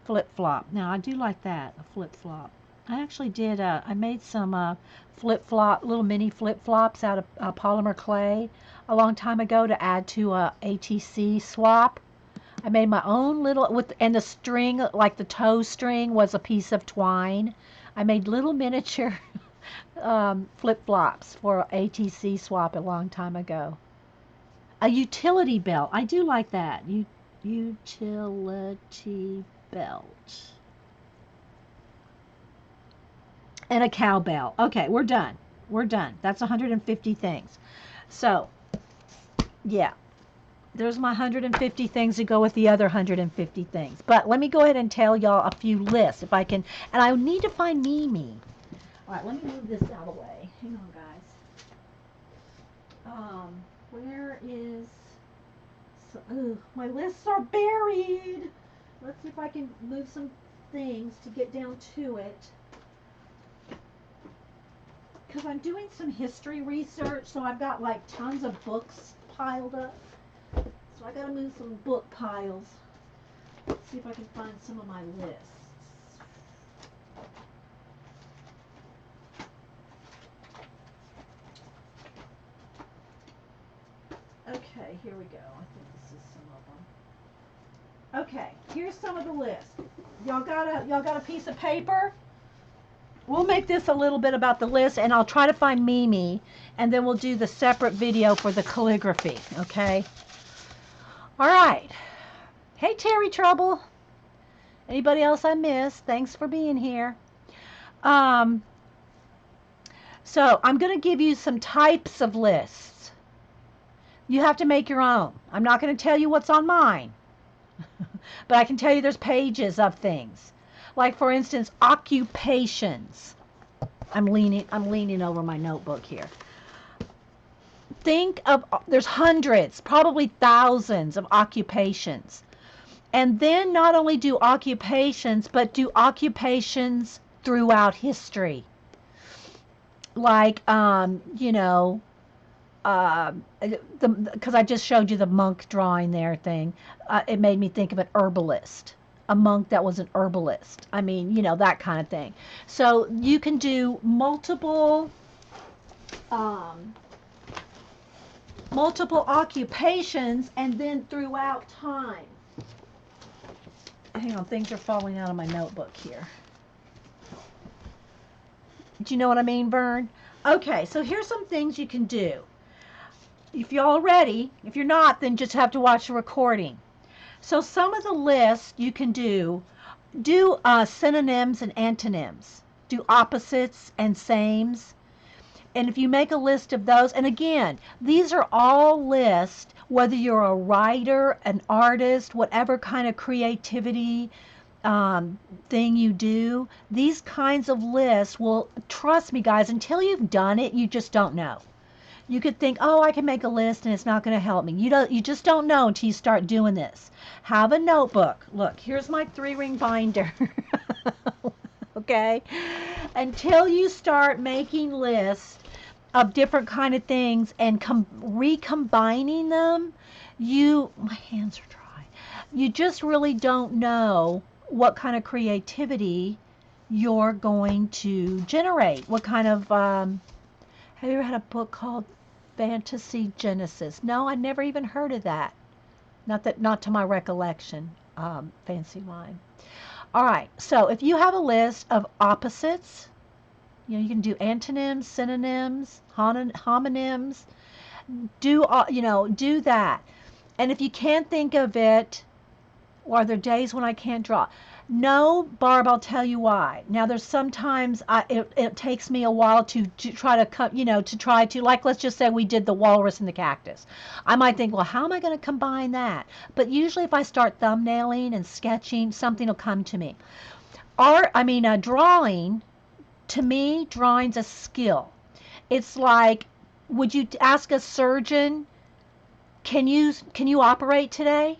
Flip flop. Now I do like that, a flip flop. I actually did. I made some flip flop, little mini flip flops out of polymer clay a long time ago to add to a ATC swap. I made my own little and the string, like the toe string, was a piece of twine. I made little miniature flip-flops for ATC swap a long time ago. A utility belt. I do like that. Utility belt. And a cowbell. Okay, we're done. We're done. That's 150 things. So, yeah. There's my 150 things to go with the other 150 things. But let me go ahead and tell y'all a few lists if I can. And I need to find Mimi. All right, let me move this out of the way. Hang on, guys. Where is... my lists are buried. Let's see if I can move some things to get down to it. Because I'm doing some history research, so I've got like tons of books piled up. So I gotta move some book piles. Let's see if I can find some of my lists. Okay, here we go. I think this is some of them. Okay, here's some of the list. Y'all got a piece of paper? We'll make this a little bit about the list, and I'll try to find Mimi, and then we'll do the separate video for the calligraphy, okay? All right. Hey, Terry Trouble. Anybody else I missed? Thanks for being here. So I'm going to give you some types of lists. You have to make your own. I'm not going to tell you what's on mine, but I can tell you there's pages of things. Like, for instance, occupations. I'm leaning over my notebook here. Think of, there's hundreds, probably thousands of occupations. And then not only do occupations, but do occupations throughout history. Like, because I just showed you the monk drawing there thing. It made me think of an herbalist. A monk that was an herbalist. I mean, that kind of thing. So you can do multiple occupations, and then throughout time. Hang on, things are falling out of my notebook here. Do you know what I mean, Vern? Okay, so here's some things you can do. If you're all ready, if you're not, then just have to watch the recording. So some of the lists you can do synonyms and antonyms. Do opposites and sames. And if you make a list of those, and again, these are all lists, whether you're a writer, an artist, whatever kind of creativity thing you do, these kinds of lists will, trust me guys, until you've done it, you just don't know. You could think, oh, I can make a list and it's not going to help me. You just don't know until you start doing this. Have a notebook. Look, here's my 3-ring binder. Okay? Until you start making lists of different kind of things and recombining them, my hands are dry. You just really don't know what kind of creativity you're going to generate. What kind of have you ever had a book called Fantasy Genesis? No, I never even heard of that. Not to my recollection. Fancy line. All right. So if you have a list of opposites, you can do antonyms, synonyms, homonyms. Do that. And if you can't think of it, or are there days when I can't draw? No, Barb, I'll tell you why. Now, there's sometimes it takes me a while to try to come, like, let's just say we did the walrus and the cactus. I might think, well, how am I going to combine that? But usually if I start thumbnailing and sketching, something will come to me. Drawing, to me, drawing's a skill. It's like, would you ask a surgeon, can you operate today?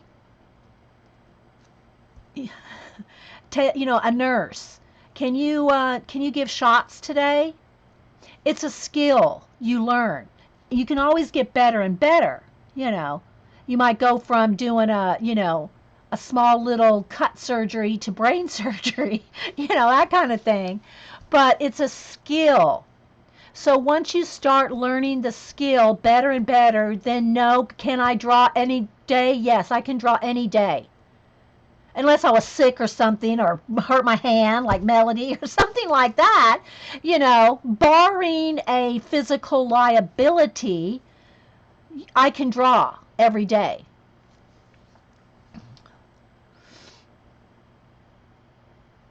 A nurse, can you give shots today? It's a skill you learn. You can always get better and better. You might go from doing a small little cut surgery to brain surgery, that kind of thing. But it's a skill. So once you start learning the skill better and better, then can I draw any day? Yes, I can draw any day. unless I was sick or something or hurt my hand like Melody or something like that, barring a physical liability, I can draw every day.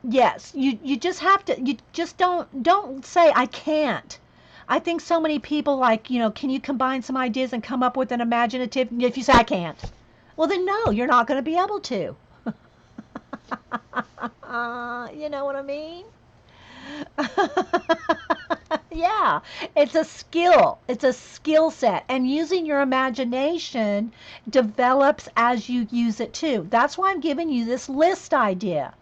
Yes, you just have to, you just don't say I can't. I think so many people like, can you combine some ideas and come up with an imaginative, if you say I can't, well then no, you're not going to be able to. You know what I mean? Yeah, it's a skill. It's a skill set. And using your imagination develops as you use it too. That's why I'm giving you this list idea.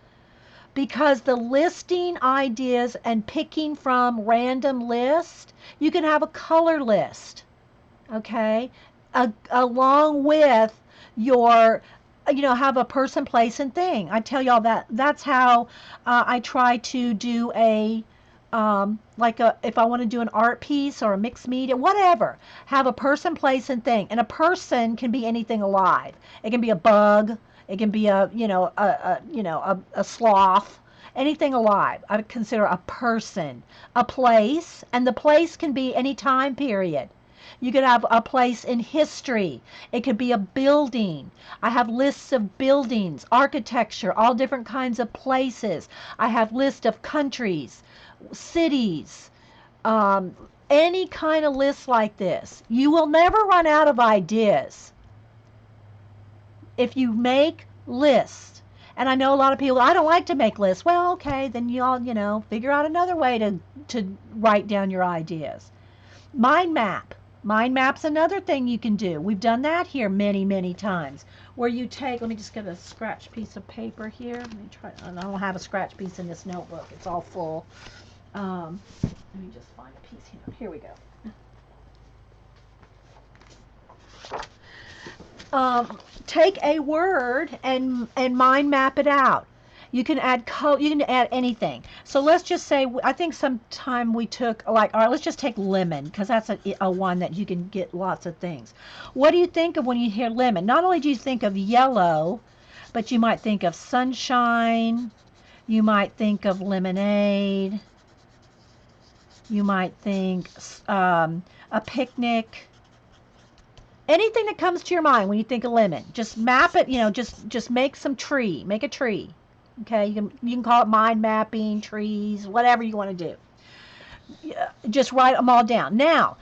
Because the listing ideas and picking from random list, you can have a color list, okay? Along with your, have a person, place, and thing. I tell y'all that's how I try to do if I want to do an art piece or a mixed media, whatever, have a person, place, and thing. And a person can be anything alive. It can be a bug. It can be a sloth. Anything alive, I would consider a person. A place, and the place can be any time period. You could have a place in history. It could be a building. I have lists of buildings, architecture, all different kinds of places. I have lists of countries, cities, um, any kind of list like this. You will never run out of ideas if you make lists. And I know a lot of people, I don't like to make lists. Well, okay, then you all, figure out another way to write down your ideas. Mind map. Mind map's another thing you can do. We've done that here many, many times. Where you take, let me just get a scratch piece of paper here. Let me try, I don't have a scratch piece in this notebook. It's all full. Let me just find a piece here. Here we go. Take a word and mind map it out. You can add you can add anything. So let's just say, I think sometime we took, like, all right, let's just take lemon, because that's a one that you can get lots of things. What do you think of when you hear lemon? Not only do you think of yellow, but you might think of sunshine. You might think of lemonade. You might think a picnic. Anything that comes to your mind when you think of lemon, just map it. Just make some tree. Make a tree. Okay, you can call it mind mapping, trees, whatever you want to do. Just write them all down. Now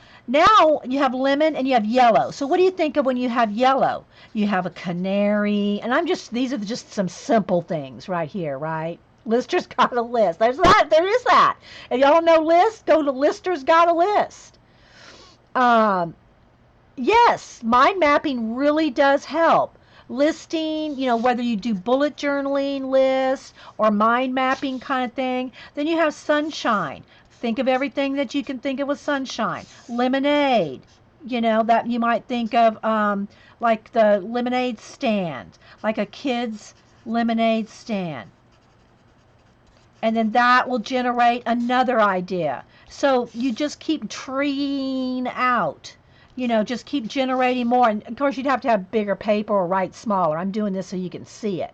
you have lemon and you have yellow. So what do you think of when you have yellow? You have a canary, and these are just some simple things right here, right? Lister's got a list. There is that. If y'all don't know list, go to Lister's Got a List. Um, yes, mind mapping really does help. Listing, whether you do bullet journaling lists or mind mapping kind of thing. Then you have sunshine. Think of everything that you can think of with sunshine. Lemonade, that you might think of, like the lemonade stand, like a kid's lemonade stand. And then that will generate another idea. So you just keep treeing out, just keep generating more. And of course, you'd have to have bigger paper or write smaller. I'm doing this so you can see it.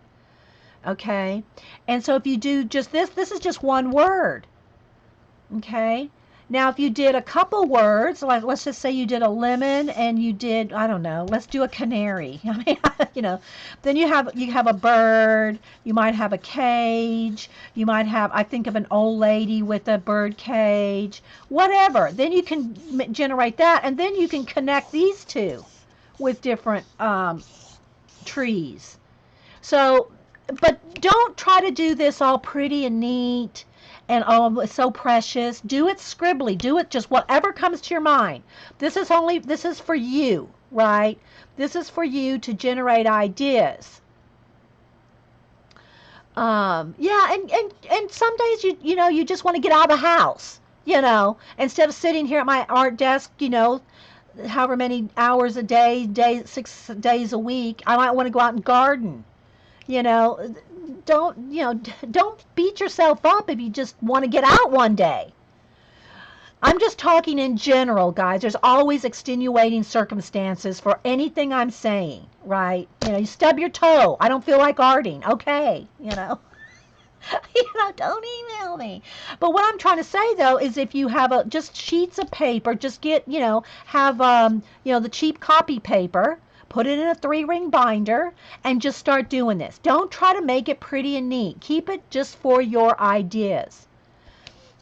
Okay. And so if you do just this is just one word. Okay. Now, if you did a couple words, like let's just say you did a lemon and you did, I don't know, let's do a canary. I mean, then you have a bird, you might have a cage, you might have, I think of an old lady with a bird cage, whatever. Then you can generate that, and then you can connect these two with different trees. So, but don't try to do this all pretty and neat and oh, it's so precious. Do it scribbly. Do it just whatever comes to your mind. This is for you, right? This is for you to generate ideas. Yeah, and some days you just want to get out of the house. Instead of sitting here at my art desk, however many hours a day, 6 days a week, I might want to go out and garden. You know, don't beat yourself up if you just want to get out one day. I'm just talking in general, guys. There's always extenuating circumstances for anything I'm saying, right? You stub your toe. I don't feel like arting. Okay, don't email me. But what I'm trying to say though is if you have just sheets of paper, just get, have the cheap copy paper, put it in a 3-ring binder and just start doing this. Don't try to make it pretty and neat. Keep it just for your ideas.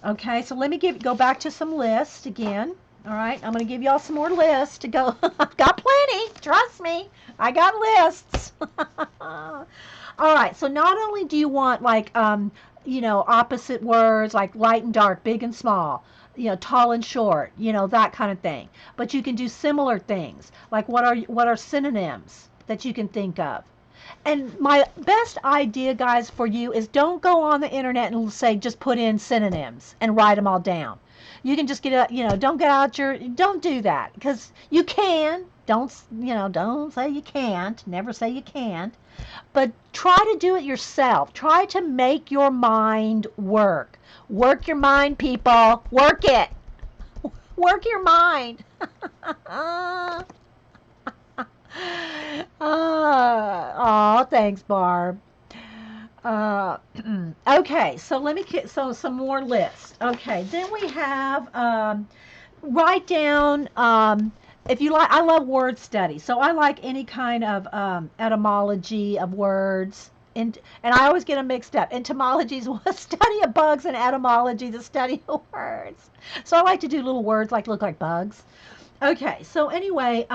Okay, so let me go back to some lists again. All right, I'm going to give y'all some more lists to go. I've got plenty. Trust me. I got lists. All right, so not only do you want like, opposite words like light and dark, big and small, tall and short, that kind of thing. But you can do similar things. Like what are synonyms that you can think of? And my best idea, guys, for you is don't go on the internet and say just put in synonyms and write them all down. You can just don't do that because you can. Don't say you can't. Never say you can't. But try to do it yourself. Try to make your mind work. Work your mind, people. Work it. Work your mind. Thanks, Barb. Uh, okay, so let me get some more lists. Okay, then we have write down if you like. I love word study, so I like any kind of etymology of words. And I always get them mixed up. Entomology is the study of bugs, and etymology the study of words. So I like to do little words like look like bugs. Okay, so anyway,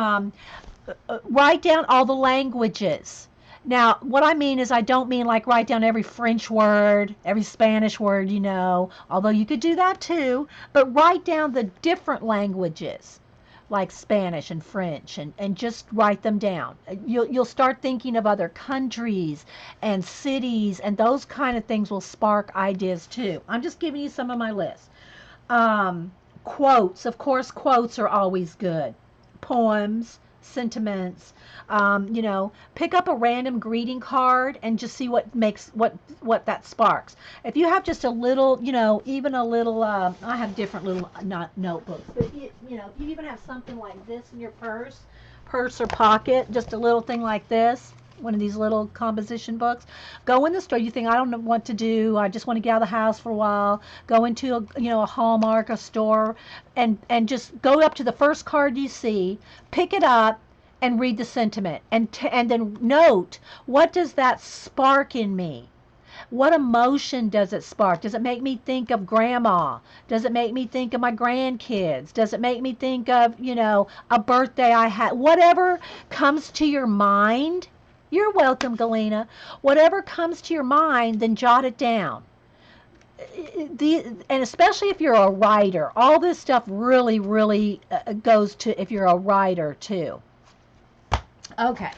write down all the languages. Now, what I mean is I don't mean like write down every French word, every Spanish word, although you could do that too, but write down the different languages like Spanish and French and just write them down. You'll start thinking of other countries and cities, and those kind of things will spark ideas too. I'm just giving you some of my list. Quotes, of course, quotes are always good. Poems, sentiments. Pick up a random greeting card and just see what that sparks. If you have just a little, even a little, I have different little not notebooks, but if you even have something like this in your purse or pocket, just a little thing like this, one of these little composition books. Go in the store. You think I don't know what to do. I just want to get out of the house for a while. Go into a Hallmark, a store, and just go up to the first card you see, pick it up, and read the sentiment, and then note what does that spark in me. What emotion does it spark? Does it make me think of grandma? Does it make me think of my grandkids? Does it make me think of, a birthday I had? Whatever comes to your mind, you're welcome, Galena. Whatever comes to your mind, then jot it down. And especially if you're a writer, all this stuff really, really goes to if you're a writer too. Okay.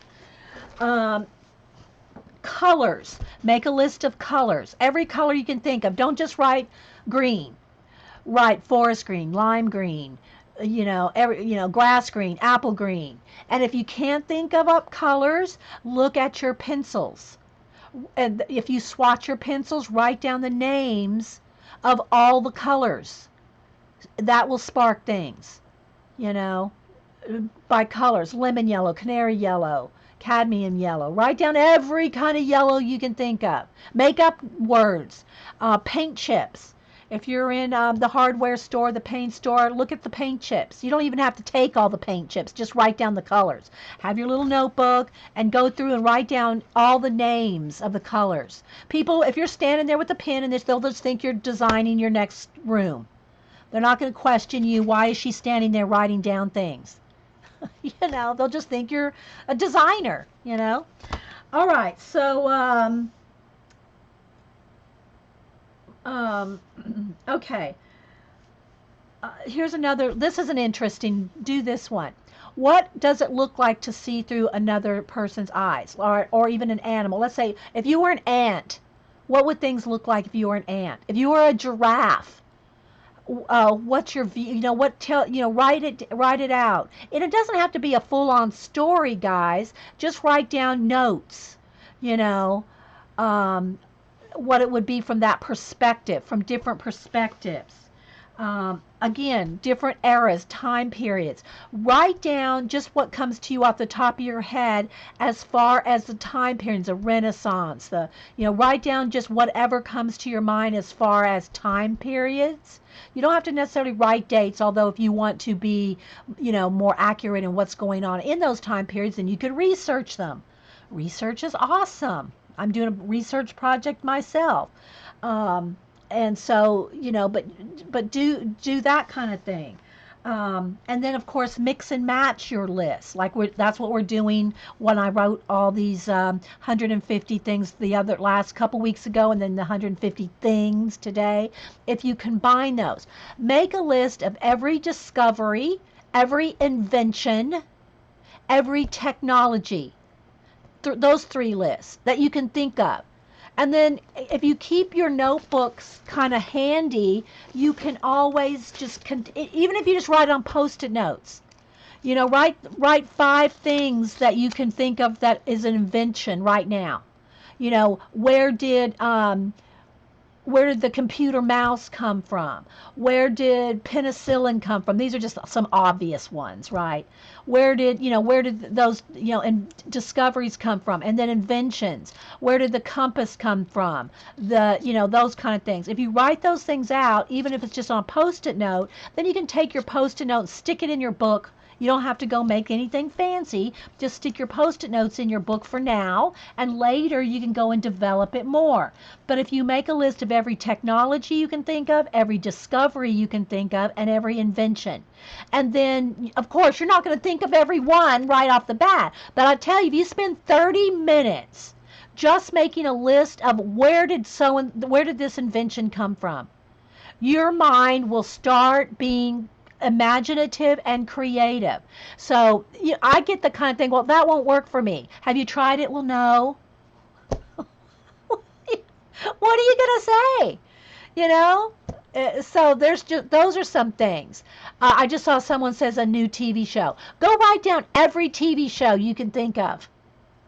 Colors. Make a list of colors. Every color you can think of. Don't just write green. Write forest green, lime green, grass green, apple green. And if you can't think of up colors, look at your pencils. And if you swatch your pencils, write down the names of all the colors. That will spark things, by colors. Lemon yellow, canary yellow, cadmium yellow. Write down every kind of yellow you can think of. Make up words. Paint chips. If you're in the hardware store, the paint store, look at the paint chips. You don't even have to take all the paint chips. Just write down the colors. Have your little notebook and go through and write down all the names of the colors. People, if you're standing there with a pen and this, they'll just think you're designing your next room. They're not going to question you. Why is she standing there writing down things? They'll just think you're a designer, All right, so, okay. Here's another, this is an interesting, do this one. What does it look like to see through another person's eyes, or even an animal? Let's say, if you were an ant, what would things look like if you were an ant? If you were a giraffe, what's your view? Write it out. And it doesn't have to be a full-on story, guys. Just write down notes. What it would be from that perspective, from different perspectives. Again, different eras, time periods. Write down just what comes to you off the top of your head as far as the time periods, the Renaissance, write down just whatever comes to your mind as far as time periods. You don't have to necessarily write dates, although if you want to be, more accurate in what's going on in those time periods, then you could research them. Research is awesome. I'm doing a research project myself. Um, and so but do that kind of thing. And then of course mix and match your list, like that's what we're doing when I wrote all these 150 things the other last couple weeks ago, and then the 150 things today. If you combine those, make a list of every discovery, every invention, every technology, those three lists that you can think of. And then if you keep your notebooks kind of handy, you can always just, even if you just write on Post-it notes, write 5 things that you can think of that is an invention right now. Where did the computer mouse come from? Where did penicillin come from? These are just some obvious ones, right? Where did those, and discoveries come from? And then inventions. Where did the compass come from? Those kind of things. If you write those things out, even if it's just on a Post-it note, then you can take your Post-it note and stick it in your book. You don't have to go make anything fancy. Just stick your Post-it notes in your book for now, and later you can go and develop it more. But if you make a list of every technology you can think of, every discovery you can think of, and every invention, and then, of course, you're not going to think of every one right off the bat. But I tell you, if you spend 30 minutes just making a list of where did this invention come from, your mind will start being imaginative and creative. So I get the kind of thing, well, that won't work for me. Have you tried it? Well, no. What are you going to say? You know? So those are some things. I just saw someone says a new TV show. Go write down every TV show you can think of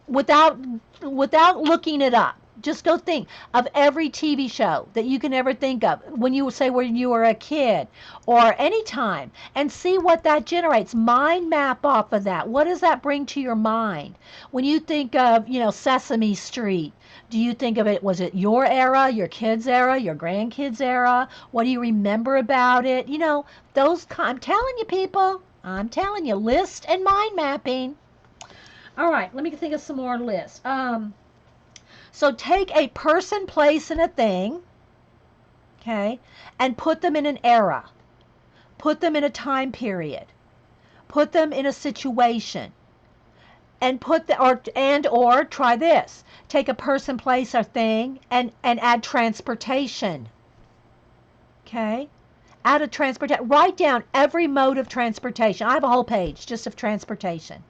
without looking it up. Just go think of every TV show that you can ever think of when you were a kid or any time, and see what that generates. Mind map off of that. What does that bring to your mind? When you think of, Sesame Street, do you think of it, was it your era, your kids' era, your grandkids' era? What do you remember about it? I'm telling you, people, I'm telling you, list and mind mapping. All right, let me think of some more lists. So take a person, place, and a thing, okay, and put them in an era. Put them in a time period. Put them in a situation. And or try this. Take a person, place, or thing and add transportation. Okay? Add a transportation. Write down every mode of transportation. I have a whole page just of transportation.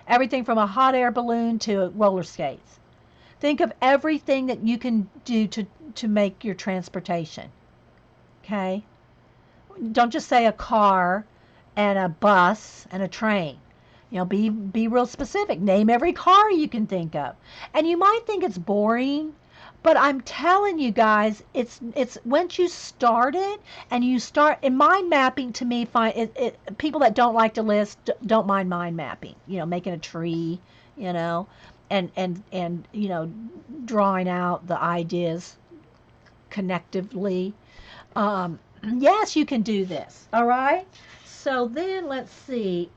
Everything from a hot air balloon to roller skates. Think of everything that you can do to make your transportation. Okay? Don't just say a car and a bus and a train. Be real specific. Name every car you can think of. And you might think it's boring, but I'm telling you guys, it's once you start it and you start in mind mapping. To me, people that don't like to list don't mind mapping. Making a tree, and drawing out the ideas connectively. Yes, you can do this. All right. So then let's see.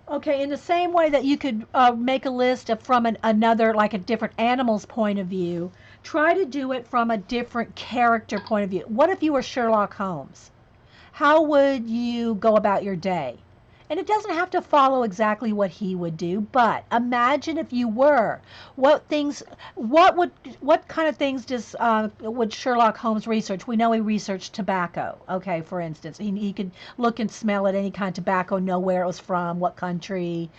Okay, in the same way that you could make a list from another, like a different animal's point of view, try to do it from a different character point of view. What if you were Sherlock Holmes? How would you go about your day? And it doesn't have to follow exactly what he would do, but imagine if you were. What things, what kind of things would Sherlock Holmes research? We know he researched tobacco. Okay, for instance, he could look and smell at any kind of tobacco, know where it was from, what country,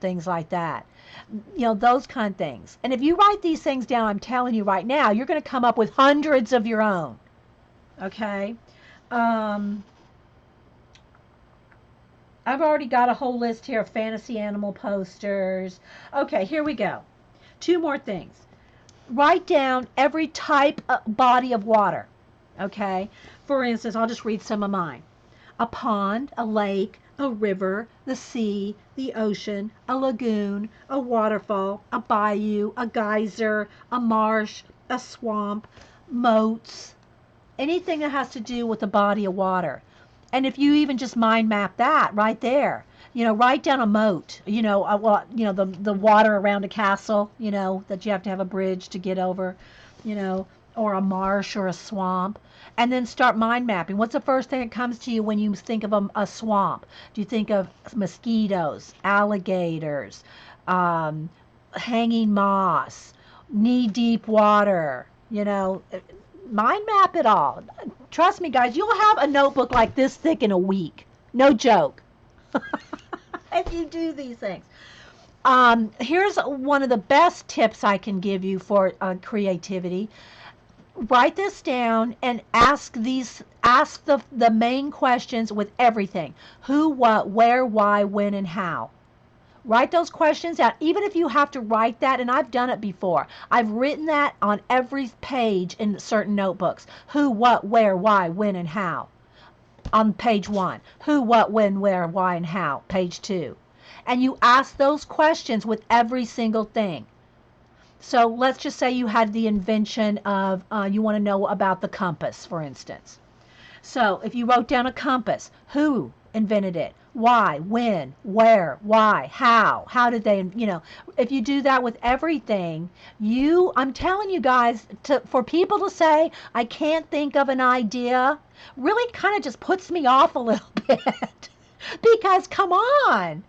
things like that. Those kind of things. And if you write these things down, I'm telling you right now, you're going to come up with hundreds of your own. Okay. Um, I've already got a whole list here of fantasy animal posters. Okay, here we go. Two more things. Write down every type of body of water. Okay? For instance, I'll just read some of mine. A pond, a lake, a river, the sea, the ocean, a lagoon, a waterfall, a bayou, a geyser, a marsh, a swamp, moats, anything that has to do with the body of water. And if you even just mind map that right there, write down a moat, the water around a castle, that you have to have a bridge to get over, you know, or a marsh or a swamp, and then start mind mapping. What's the first thing that comes to you when you think of a swamp? Do you think of mosquitoes, alligators, um, hanging moss, knee deep water? Mind map it all. Trust me, guys, you'll have a notebook like this thick in a week. No joke. If you do these things. Here's one of the best tips I can give you for creativity. Write this down and ask the main questions with everything. Who, what, where, why, when, and how. Write those questions out, even if you have to write that, and I've done it before. I've written that on every page in certain notebooks. Who, what, where, why, when, and how. On page 1. Who, what, when, where, why, and how. Page 2. And you ask those questions with every single thing. So let's just say you had the invention of, you want to know about the compass, for instance. So if you wrote down a compass, who invented it? Why? When? Where? Why? How did they, if you do that with everything, I'm telling you guys, for people to say, I can't think of an idea, really kind of just puts me off a little bit. Because come on,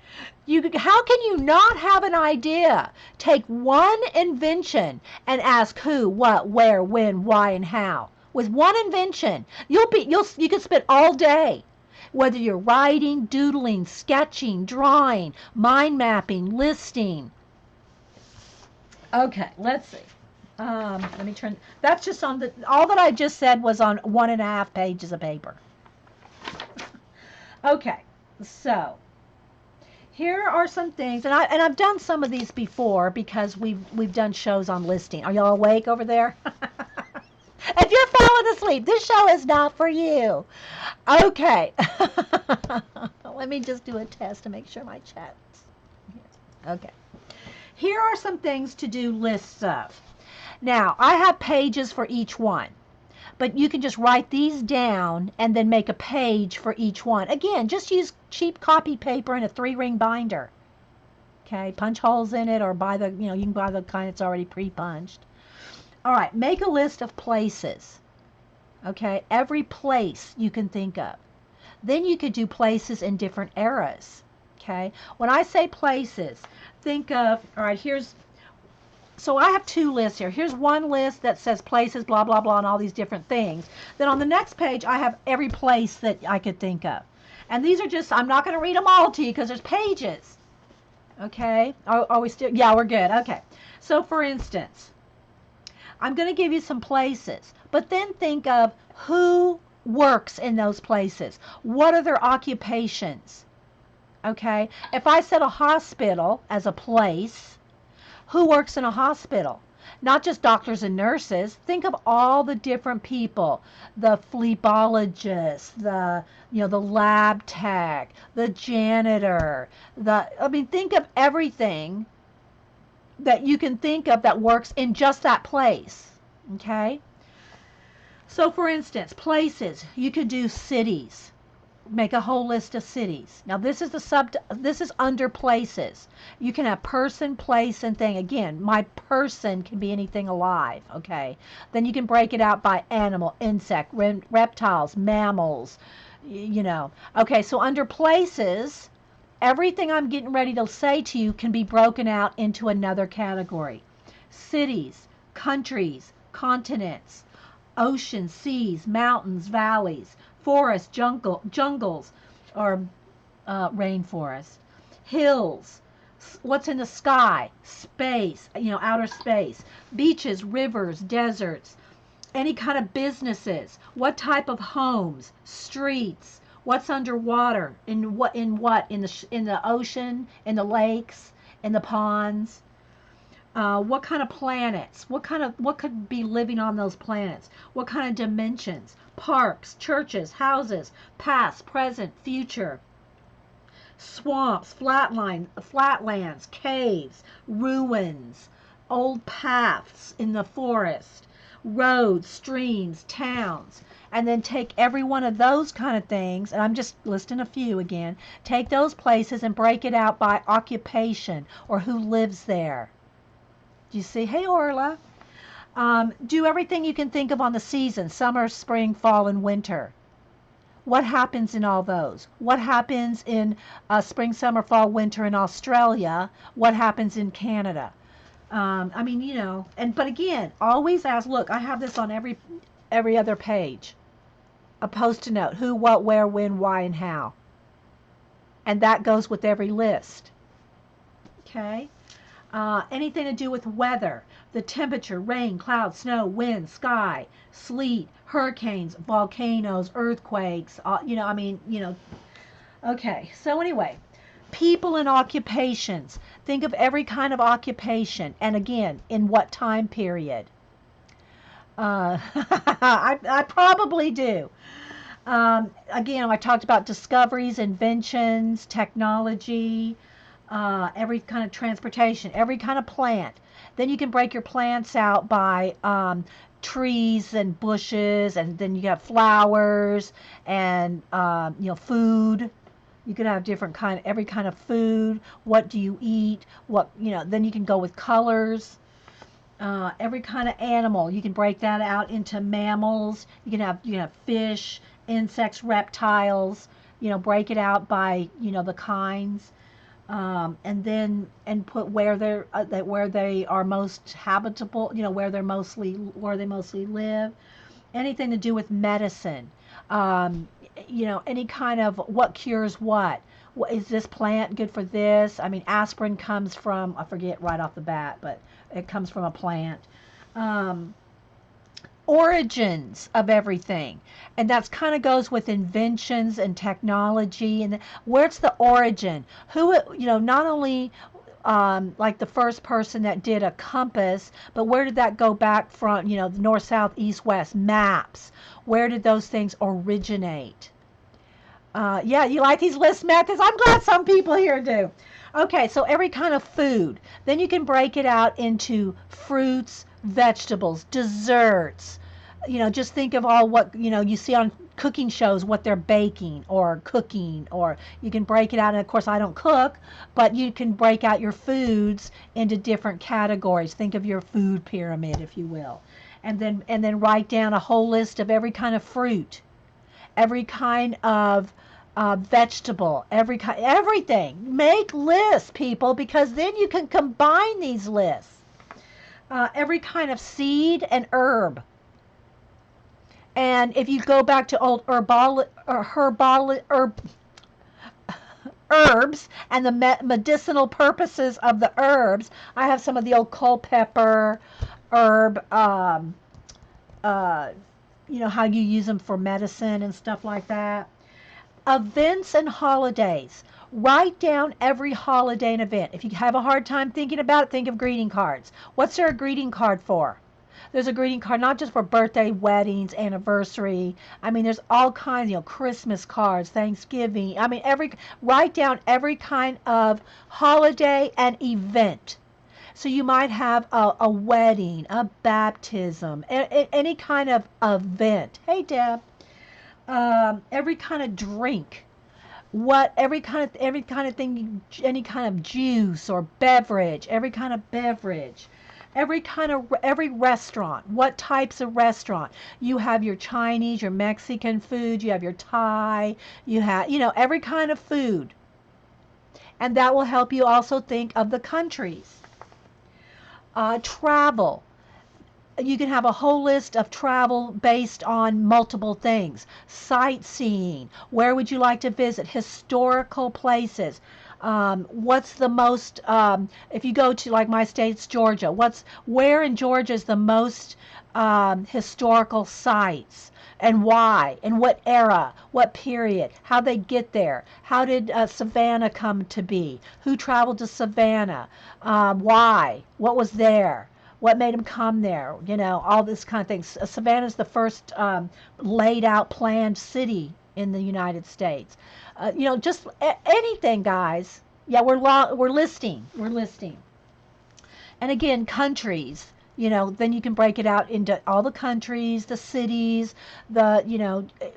how can you not have an idea? Take one invention and ask who, what, where, when, why, and how. With one invention, you can spend all day, whether you're writing, doodling, sketching, drawing, mind mapping, listing. Okay, let's see. Let me turn. That's just on all that I just said was on 1.5 pages of paper. Okay, so here are some things, and I've done some of these before because we've done shows on listing. Are y'all awake over there? If you're falling asleep, this show is not for you. Okay. Let me just do a test to make sure my chat's here. Okay. Here are some things to do lists of. Now, I have pages for each one, but you can just write these down and then make a page for each one. Again, just use cheap copy paper and a 3-ring binder. Okay, punch holes in it, or you can buy the kind that's already pre-punched. All right, make a list of places. Okay, every place you can think of. Then you could do places in different eras. Okay, when I say places, think of, all right, so I have 2 lists here. Here's one list that says places, blah, blah, blah, and all these different things. Then on the next page, I have every place that I could think of. And these are just, I'm not going to read them all to you because there's pages. Okay, are we still, yeah, we're good. Okay, so for instance, I'm going to give you some places, but then think of who works in those places. What are their occupations? Okay, if I said a hospital as a place, who works in a hospital? Not just doctors and nurses. Think of all the different people, the phlebotomist, the lab tech, the janitor, think of everything that you can think of that works in just that place. Okay? So for instance, places, you could do cities. Make a whole list of cities. Now this is under places. You can have person, place, and thing. Again, my person can be anything alive, okay? Then you can break it out by animal, insect, reptiles, mammals, Okay, so under places, everything I'm getting ready to say to you can be broken out into another category. Cities, countries, continents, oceans, seas, mountains, valleys, forests, jungles, or rainforest, hills, what's in the sky, space, outer space, beaches, rivers, deserts, any kind of businesses, what type of homes, streets, What's underwater? In the ocean, in the lakes, in the ponds? What kind of planets? What could be living on those planets? What kind of dimensions? Parks, churches, houses, past, present, future, swamps, flatlands, caves, ruins, old paths in the forest, roads, streams, towns. And then take every one of those kind of things, and I'm just listing a few again, take those places and break it out by occupation or who lives there. Do you see? Hey, Orla. Do everything you can think of on the season: summer, spring, fall, and winter. What happens in all those? What happens in spring, summer, fall, winter in Australia? What happens in Canada? I mean, but again, always ask. Look, I have this on every other page. A post-it note: who, what, where, when, why, and how. And that goes with every list. Okay. Anything to do with weather, the temperature, rain, clouds, snow, wind, sky, sleet, hurricanes, volcanoes, earthquakes, okay. So anyway, people and occupations. Think of every kind of occupation, and again, in what time period. I probably do. Again, I talked about discoveries, inventions, technology, every kind of transportation, every kind of plant. Then you can break your plants out by trees and bushes, and then you have flowers and food. You could have every kind of food. What do you eat? Then you can go with colors. Every kind of animal, you can break that out into mammals. You can have fish, insects, reptiles. Break it out by the kinds. And put where they are most habitable, where they mostly live. Anything to do with medicine, any kind of what cures what. Is this plant good for this? I mean, aspirin comes from, I forget right off the bat, but it comes from a plant. Um, Origins of everything, and that's kind of goes with inventions and technology. And where's the origin? Who, not only like the first person that did a compass, but where did that go back from? The north, south, east, west maps. Where did those things originate? Yeah, you like these list methods? I'm glad some people here do. Okay, so every kind of food. Then you can break it out into fruits, vegetables, desserts. Just think of all what, you see on cooking shows, what they're baking or cooking, or you can break it out. And of course, I don't cook, but you can break out your foods into different categories. Think of your food pyramid, if you will. And then write down a whole list of every kind of fruit, every kind of vegetable, everything. Make lists, people, because then you can combine these lists. Every kind of seed and herb. And if you go back to old herbs and the medicinal purposes of the herbs, I have some of the old culpepper herb. How you use them for medicine and stuff like that. Events and holidays. Write down every holiday and event. If you have a hard time thinking about it, think of greeting cards. What's there a greeting card for? There's a greeting card not just for birthday, weddings, anniversary. I mean, there's all kinds, Christmas cards, Thanksgiving. I mean, write down every kind of holiday and event. So you might have a wedding, a baptism, any kind of event. Hey, Deb. Every kind of drink, every kind of thing, any kind of juice or beverage, every kind of beverage, every restaurant. What types of restaurant? You have your Chinese, your Mexican food, you have your Thai, you have every kind of food, and that will help you also think of the countries. Travel. You can have a whole list of travel based on multiple things. Sightseeing. Where would you like to visit? Historical places. What's the most, if you go to, like, my state's Georgia, where in Georgia is the most historical sites? and why, and what era, what period, how they get there, how did Savannah come to be, who traveled to Savannah, why, what was there, what made him come there, all this kind of things. Savannah is the first laid out, planned city in the United States. Just anything, guys. Yeah, we're listing. We're listing. And again, countries, then you can break it out into all the countries, the cities,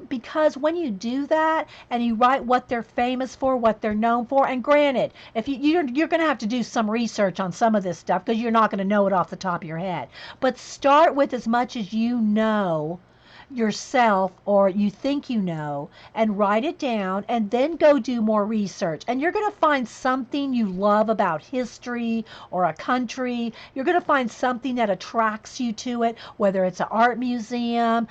because when you do that and you write what they're famous for, what they're known for, and granted, if you're going to have to do some research on some of this stuff because you're not going to know it off the top of your head. But start with as much as you know yourself or you think and write it down and then go do more research, and you're going to find something you love about history or a country. You're going to find something that attracts you to it, whether it's an art museum,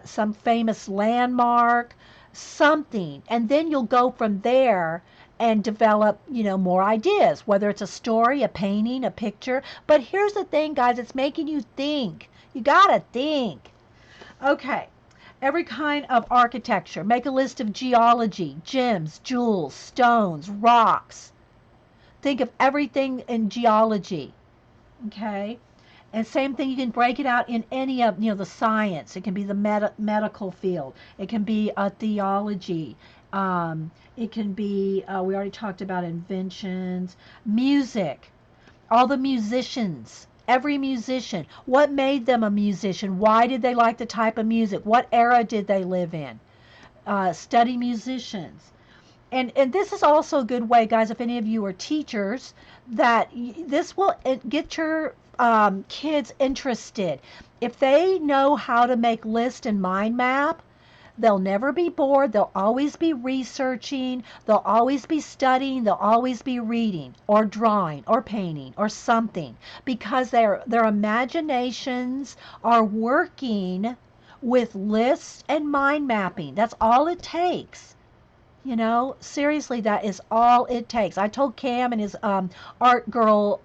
some famous landmark, something, and then you'll go from there and develop more ideas, whether it's a story, a painting, a picture. But here's the thing, guys, it's making you think. You gotta think. Okay, every kind of architecture. Make a list of geology, gems, jewels, stones, rocks. Think of everything in geology. Okay, and same thing, you can break it out in any of the science. It can be the medical field. It can be a theology. It can be we already talked about inventions, music, all the musicians, every musician. What made them a musician? Why did they like the type of music? What era did they live in? Study musicians. And this is also a good way, guys, if any of you are teachers, that this will get your kids interested. If they know how to make list and mind map, they'll never be bored. They'll always be researching. They'll always be studying. They'll always be reading or drawing or painting or something, because their imaginations are working with lists and mind mapping. That's all it takes. Seriously, that is all it takes. I told Cam and art girl,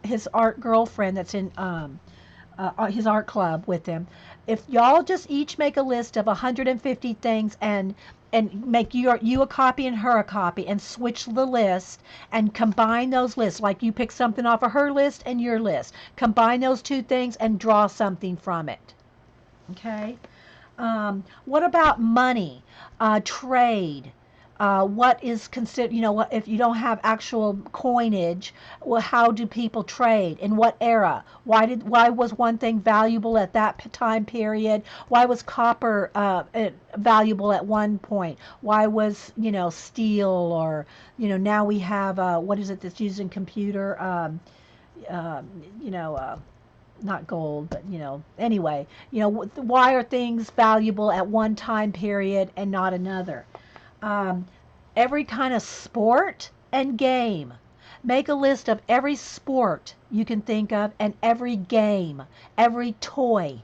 his art girlfriend that's in his art club with him. If y'all just each make a list of 150 things and make you a copy and her a copy and switch the list and combine those lists, like you pick something off of her list and your list, combine those two things and draw something from it. Okay. What about money, trade? What is considered, what if you don't have actual coinage? Well, how do people trade? In what era? Why was one thing valuable at that time period? Why was copper valuable at one point? Why was steel, or now we have what is it that's used in computer? Um, you know. Not gold, but anyway, why are things valuable at one time period and not another? um, every kind of sport and game. Make a list of every sport you can think of and every game, every toy.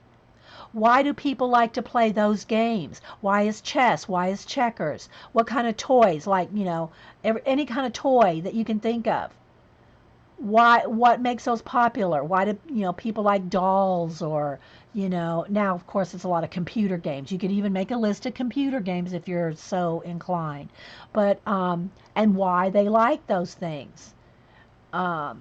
Why do people like to play those games? Why is chess? Why is checkers? What kind of toys? Like, any kind of toy that you can think of. What makes those popular? Why do people like dolls? Or now of course it's a lot of computer games. You could even make a list of computer games if you're so inclined. But and why they like those things. um,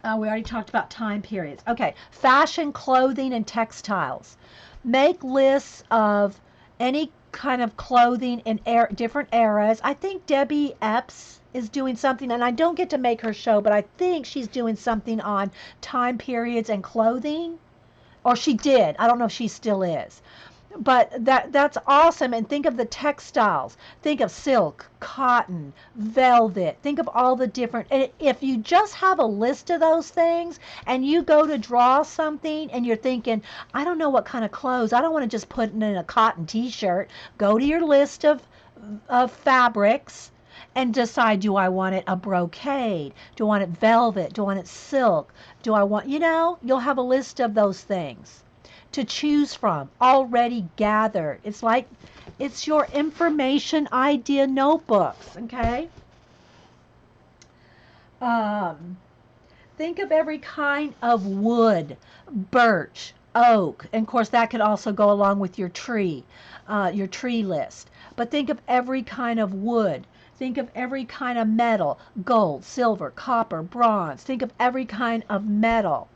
we already talked about time periods. Okay, fashion, clothing, and textiles. Make lists of any kind of clothing in different eras. I think Debbie Epps is doing something, and I don't get to make her show, but I think she's doing something on time periods and clothing. Or she did. I don't know if she still is. But that's awesome. And think of the textiles. Think of silk, cotton, velvet. Think of all the different. And if you just have a list of those things and you go to draw something and you're thinking, I don't know what kind of clothes, I don't want to just put it in a cotton t-shirt. Go to your list of fabrics and decide, do I want it a brocade? Do I want it velvet? Do I want it silk? Do I want, you'll have a list of those things to choose from, already gathered. It's your information idea notebooks. Okay. um, think of every kind of wood: birch, oak. And of course, that could also go along with your tree list. But think of every kind of wood. Think of every kind of metal, gold, silver, copper, bronze. Think of every kind of metal.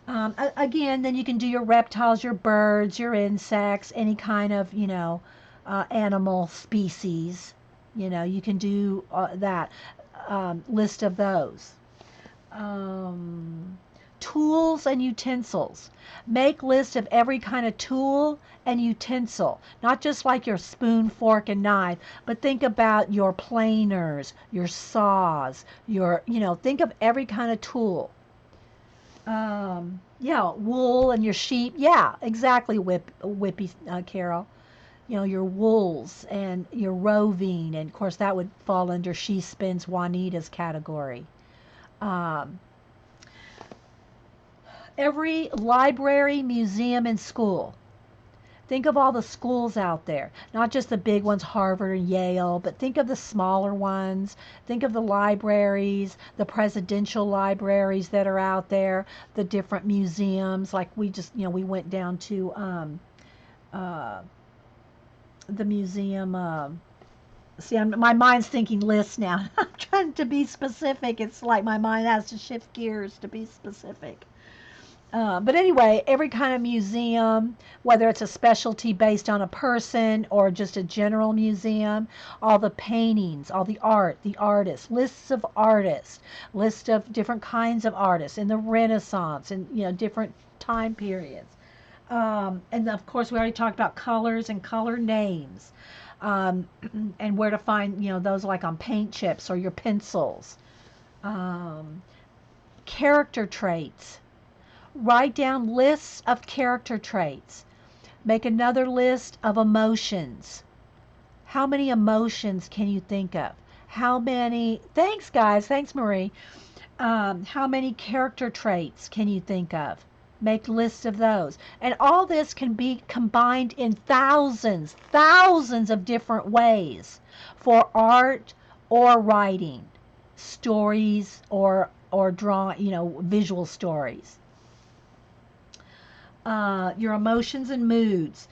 Again, then you can do your reptiles, your birds, your insects, any kind of, animal species. You can do that list of those. Um, Tools and utensils. Make list of every kind of tool and utensil, not just like your spoon, fork, and knife, but think about your planers, your saws, think of every kind of tool. Yeah, wool and your sheep. Yeah, exactly, Whippy Carol. Your wools and your roving, and of course that would fall under She Spins Juanita's category. Um, every library, museum, and school. Think of all the schools out there, not just the big ones, Harvard and Yale, but think of the smaller ones. Think of the libraries, the presidential libraries that are out there, the different museums. Like we went down to uh, the museum. See, my mind's thinking lists now. I'm trying to be specific. It's like my mind has to shift gears to be specific. But anyway, every kind of museum, whether it's a specialty based on a person or just a general museum, all the paintings, all the art, the artists, lists of different kinds of artists in the Renaissance and different time periods. And of course, we already talked about colors and color names, um, and where to find those like on paint chips or your pencils. Um, Character traits. Write down lists of character traits. Make another list of emotions. How many emotions can you think of? How many, thanks guys, thanks Marie. How many character traits can you think of? Make lists of those. And all this can be combined in thousands of different ways for art or writing, stories or visual stories. Your emotions and moods.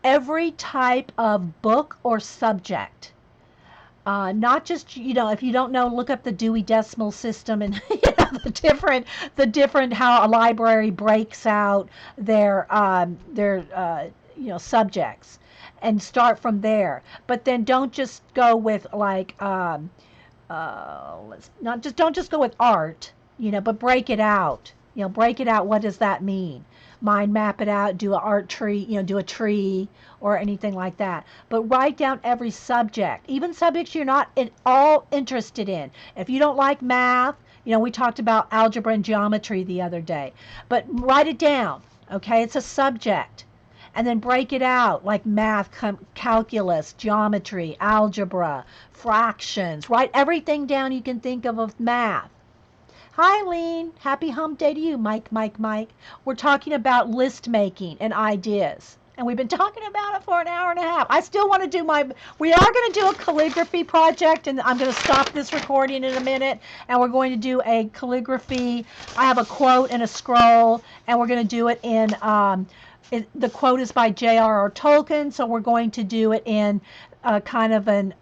Every type of book or subject. Not just if you don't know, look up the Dewey Decimal System and the different how a library breaks out their subjects, and start from there. But then don't just go with like let's not just don't just go with art, but break it out. Break it out. What does that mean? Mind map it out, do an art tree, do a tree or anything like that. But write down every subject, even subjects you're not at all interested in. If you don't like math, we talked about algebra and geometry the other day, but write it down, okay? It's a subject. And then break it out like math, calculus, geometry, algebra, fractions. Write everything down you can think of math. Hi, Lean. Happy hump day to you, Mike. We're talking about list making and ideas. And we've been talking about it for an hour and a half. I still want to we are going to do a calligraphy project, and I'm going to stop this recording in a minute, and we're going to do a calligraphy. I have a quote and a scroll, and we're going to do it in, the quote is by J.R.R. Tolkien, so we're going to do it in kind of an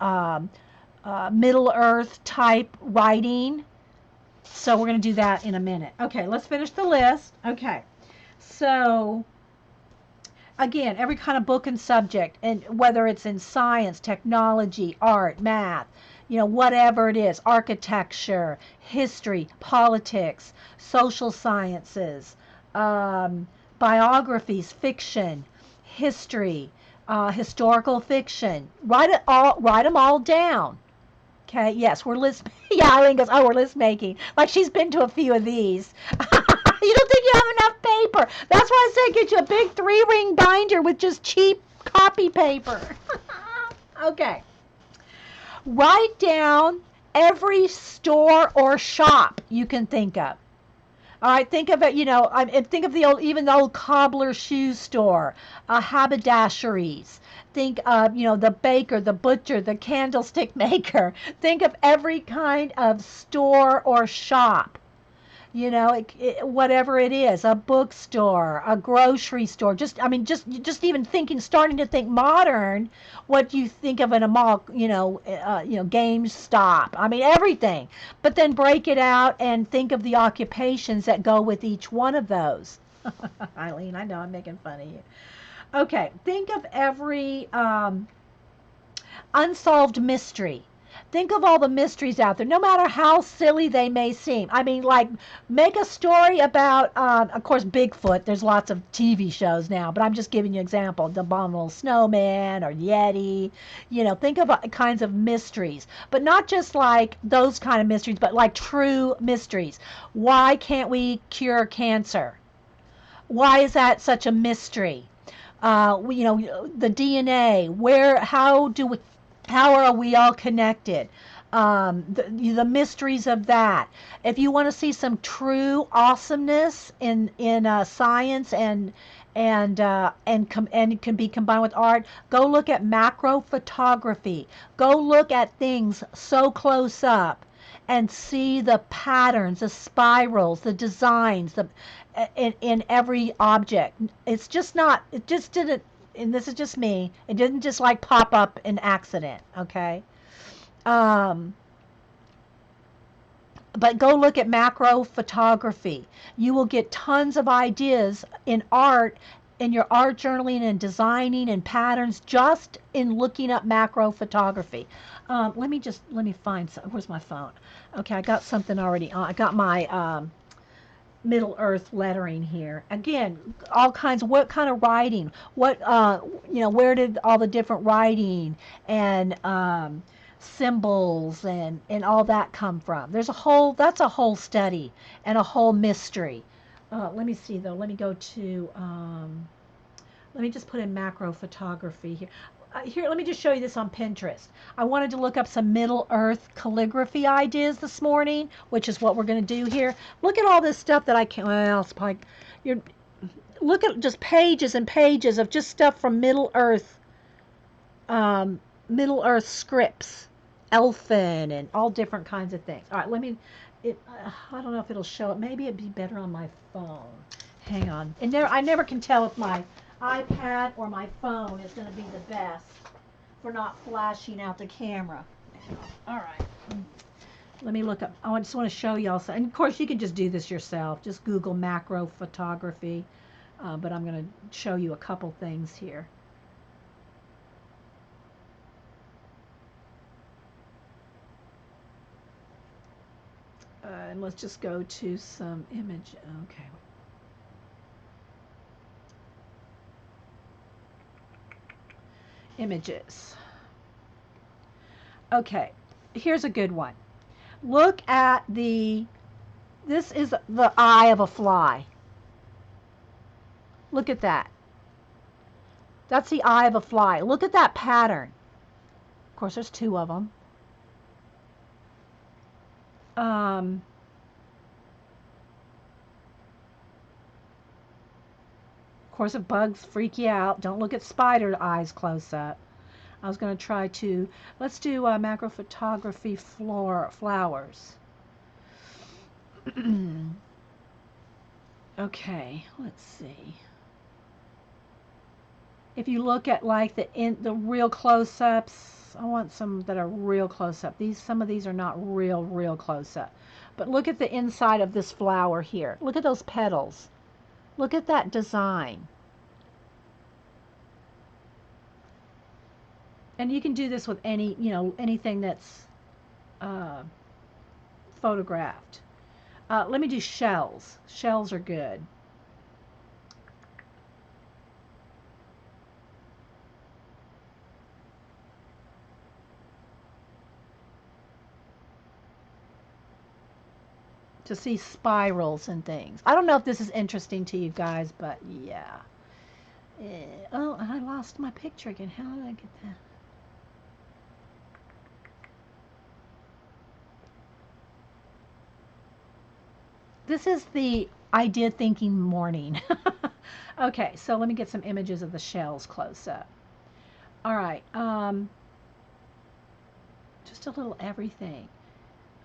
Middle Earth type writing. So we're going to do that in a minute. Okay, let's finish the list. Okay, so again, every kind of book and subject, and whether it's in science, technology, art, math, whatever it is, architecture, history, politics, social sciences, biographies, fiction, history, historical fiction. Write them all down. Okay, yes, we're list. Yeah, Eileen goes, oh, we're list making. Like she's been to a few of these. You don't think you have enough paper. That's why I said get you a big 3-ring binder with just cheap copy paper. Okay. Write down every store or shop you can think of. All right, think of it, think of even the old cobbler shoe store, haberdasheries. Think of, the baker, the butcher, the candlestick maker. Think of every kind of store or shop. You know, whatever it is, a bookstore, a grocery store. Just, I mean, just even thinking, starting to think modern. What do you think of in a mall? GameStop. I mean, everything. But then break it out and think of the occupations that go with each one of those. Eileen, I know I'm making fun of you. Okay, think of every unsolved mystery. Think of all the mysteries out there, no matter how silly they may seem. I mean, like, make a story about, of course, Bigfoot. There's lots of TV shows now, but I'm just giving you an example. The Abominable Snowman or Yeti. Think of kinds of mysteries, but not just like those kind of mysteries, but like true mysteries. Why can't we cure cancer? Why is that such a mystery? The DNA. How are we all connected? The mysteries of that. If you want to see some true awesomeness in science and it can be combined with art, go look at macro photography. Go look at things so close up and see the patterns, the spirals, the designs, in every object. It's just not. It just didn't. And this is just me. It didn't just like pop up in accident. Okay. Um, but go look at macro photography. You will get tons of ideas in art, in your art journaling and designing and patterns, just in looking up macro photography. Let me find some. Where's my phone? Okay, I got something already on. I got my Middle Earth lettering here. Again, all kinds of what kind of writing, where did all the different writing and symbols and all that come from? That's a whole study and a whole mystery. Let me see though. Let me just put in macro photography here. Let me just show you this on Pinterest. I wanted to look up some Middle Earth calligraphy ideas this morning, which is what we're going to do here. Look at all this stuff that I can. Well, Spike, you're look at just pages and pages of just stuff from Middle Earth scripts, Elfin, and all different kinds of things. All right, let me. I don't know if it'll show it. Maybe it'd be better on my phone. Hang on. I never can tell if my iPad or my phone is going to be the best for not flashing out the camera. All right. Let me look up. I just want to show y'all. And of course, you can just do this yourself. Just Google macro photography. But I'm going to show you a couple things here. And let's just go to some image. Okay. Images. Okay, here's a good one. Look at this is the eye of a fly. Look at that. That's the eye of a fly. Look at that pattern. Of course, there's two of them. Of course, if bugs freak you out, don't look at spider eyes close up. I was going to try to, let's do macro photography flowers. Okay, let's see. If you look at like the real close-ups, I want some that are real close-up. Some of these are not real close-up. But look at the inside of this flower here. Look at those petals. Look at that design. And you can do this with anything that's photographed. Let me do shells. Shells are good. To see spirals and things. I don't know if this is interesting to you guys, but yeah. Oh, I lost my picture again. How did I get that? This is the idea thinking morning. Okay, so let me get some images of the shells close up. All right, just a little everything.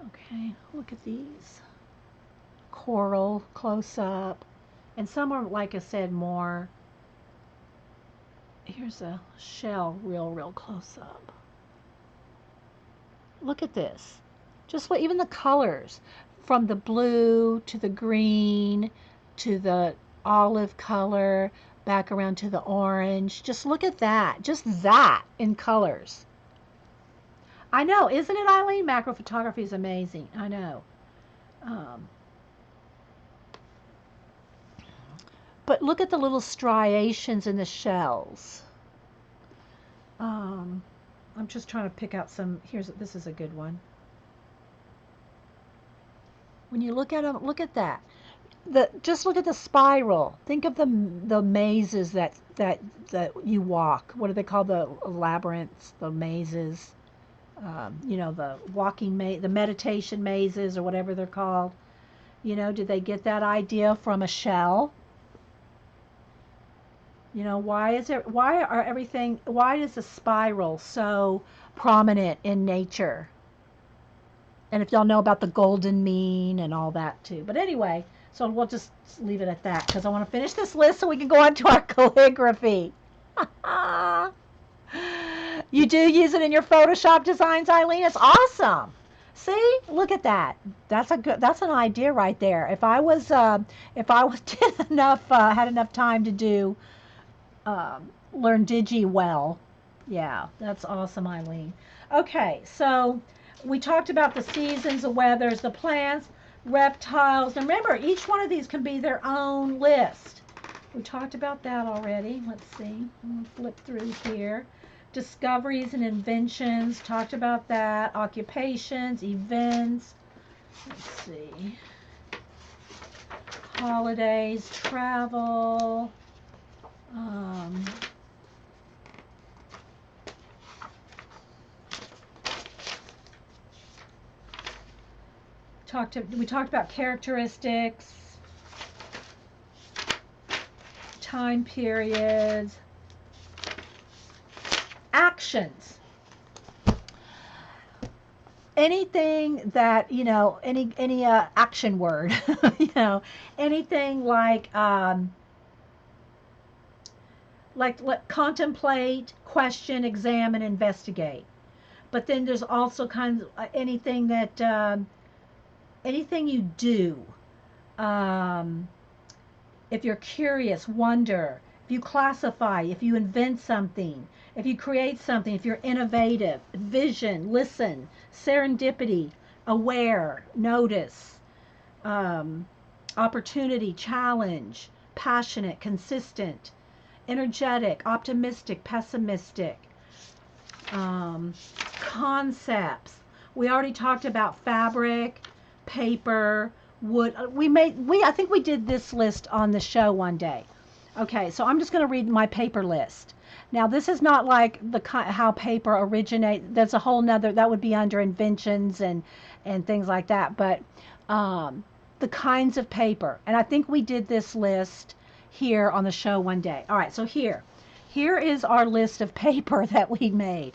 Okay, look at these. coral close up. And some are, like I said, more. Here's a shell real close up. Look at this. Just what, even the colors, from the blue to the green to the olive color, back around to the orange. Just look at that. Just that in colors. I know, isn't it, Eileen? Macro photography is amazing. I know. Um, but look at the little striations in the shells. I'm just trying to pick out some. This is a good one. When you look at them, look at that. Just look at the spiral. Think of the mazes that you walk. What do they call the labyrinths? The mazes. The walking the meditation mazes or whatever they're called. Did they get that idea from a shell? Why is the spiral so prominent in nature? And if y'all know about the golden mean and all that too. But anyway, so we'll just leave it at that because I want to finish this list so we can go on to our calligraphy. You do use it in your Photoshop designs, Eileen? It's awesome. See, look at that. That's an idea right there. If I was did enough had enough time to do learn inkiwell. Yeah, that's awesome, Eileen. Okay, so we talked about the seasons, the weathers, the plants, reptiles. And remember, each one of these can be their own list. We talked about that already. Let's see. I'm going to flip through here. Discoveries and inventions. Talked about that. Occupations, events. Let's see. Holidays, travel. We talked about characteristics, time periods, actions. Anything that, any action word, anything like contemplate, question, examine, investigate. But then there's also kinds of anything you do. If you're curious, wonder. If you classify, if you invent something, if you create something, if you're innovative, vision, listen, serendipity, aware, notice, opportunity, challenge, passionate, consistent, energetic, optimistic, pessimistic, concepts. We already talked about fabric, paper, wood. I think we did this list on the show one day. Okay, so I'm just going to read my paper list. Now, this is not like how paper originates. There's a whole nother, that would be under inventions and things like that. But the kinds of paper. And I think we did this list here on the show one day. All right, so here is our list of paper that we made.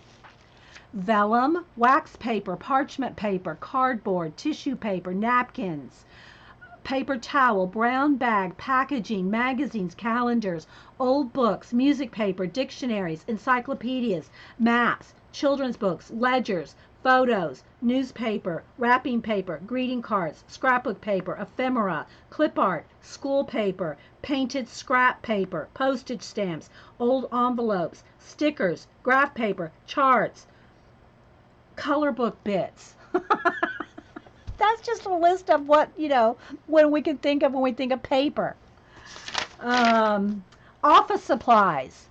Vellum, wax paper, parchment paper, cardboard, tissue paper, napkins, paper towel, brown bag, packaging, magazines, calendars, old books, music paper, dictionaries, encyclopedias, maps, children's books, ledgers, photos, newspaper, wrapping paper, greeting cards, scrapbook paper, ephemera, clip art, school paper, painted scrap paper, postage stamps, old envelopes, stickers, graph paper, charts, color book bits. That's just a list of what, when we can think of when we think of paper. Office supplies.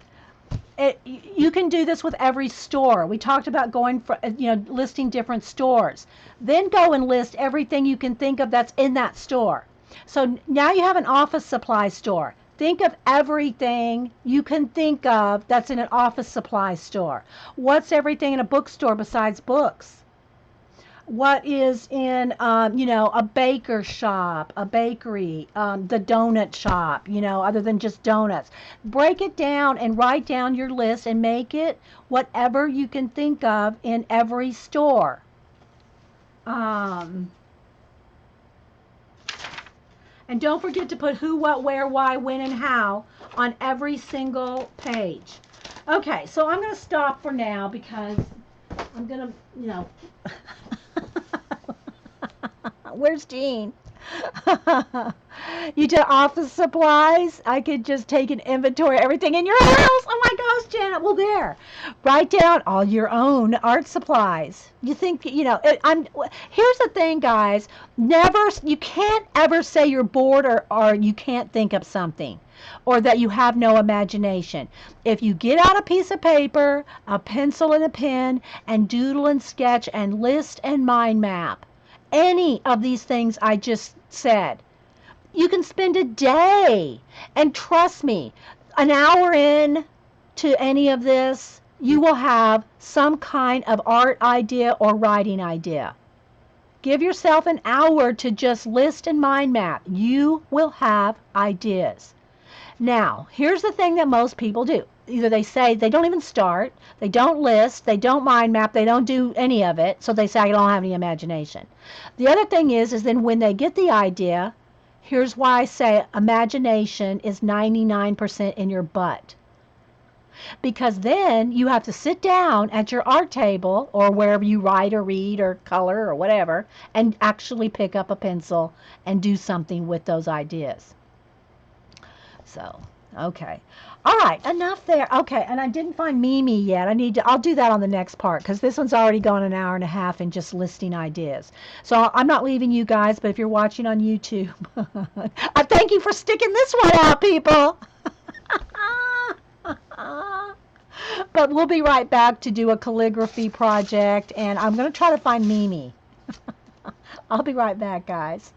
You can do this with every store. We talked about going for, listing different stores. Then go and list everything you can think of that's in that store. So now you have an office supply store. Think of everything you can think of that's in an office supply store. What's everything in a bookstore besides books? What is in, a baker shop, a bakery, the donut shop, other than just donuts. Break it down and write down your list and make it whatever you can think of in every store. And don't forget to put who, what, where, why, when, and how on every single page. Okay, so I'm going to stop for now because I'm going to, where's Jean? You did office supplies. I could just take an inventory of everything in your house. Oh my gosh, Janet. Well, there. Write down all your own art supplies. You think, here's the thing, guys. You can't ever say you're bored or you can't think of something or that you have no imagination. If you get out a piece of paper, a pencil and a pen, and doodle and sketch and list and mind map, any of these things I just said, you can spend a day. And trust me, an hour in to any of this, you will have some kind of art idea or writing idea. Give yourself an hour to just list and mind map. You will have ideas. Now, here's the thing that most people do. Either they say they don't even start, they don't list, they don't mind map, they don't do any of it, so they say I don't have any imagination. The other thing is then when they get the idea, here's why I say imagination is 99% in your butt. Because then you have to sit down at your art table or wherever you write or read or color or whatever and actually pick up a pencil and do something with those ideas. So, okay. All right, enough there. Okay, and I didn't find Mimi yet. I'll do that on the next part because this one's already gone an hour and a half in just listing ideas. So I'm not leaving you guys, but if you're watching on YouTube, I thank you for sticking this one out, people. But we'll be right back to do a calligraphy project, and I'm going to try to find Mimi. I'll be right back, guys.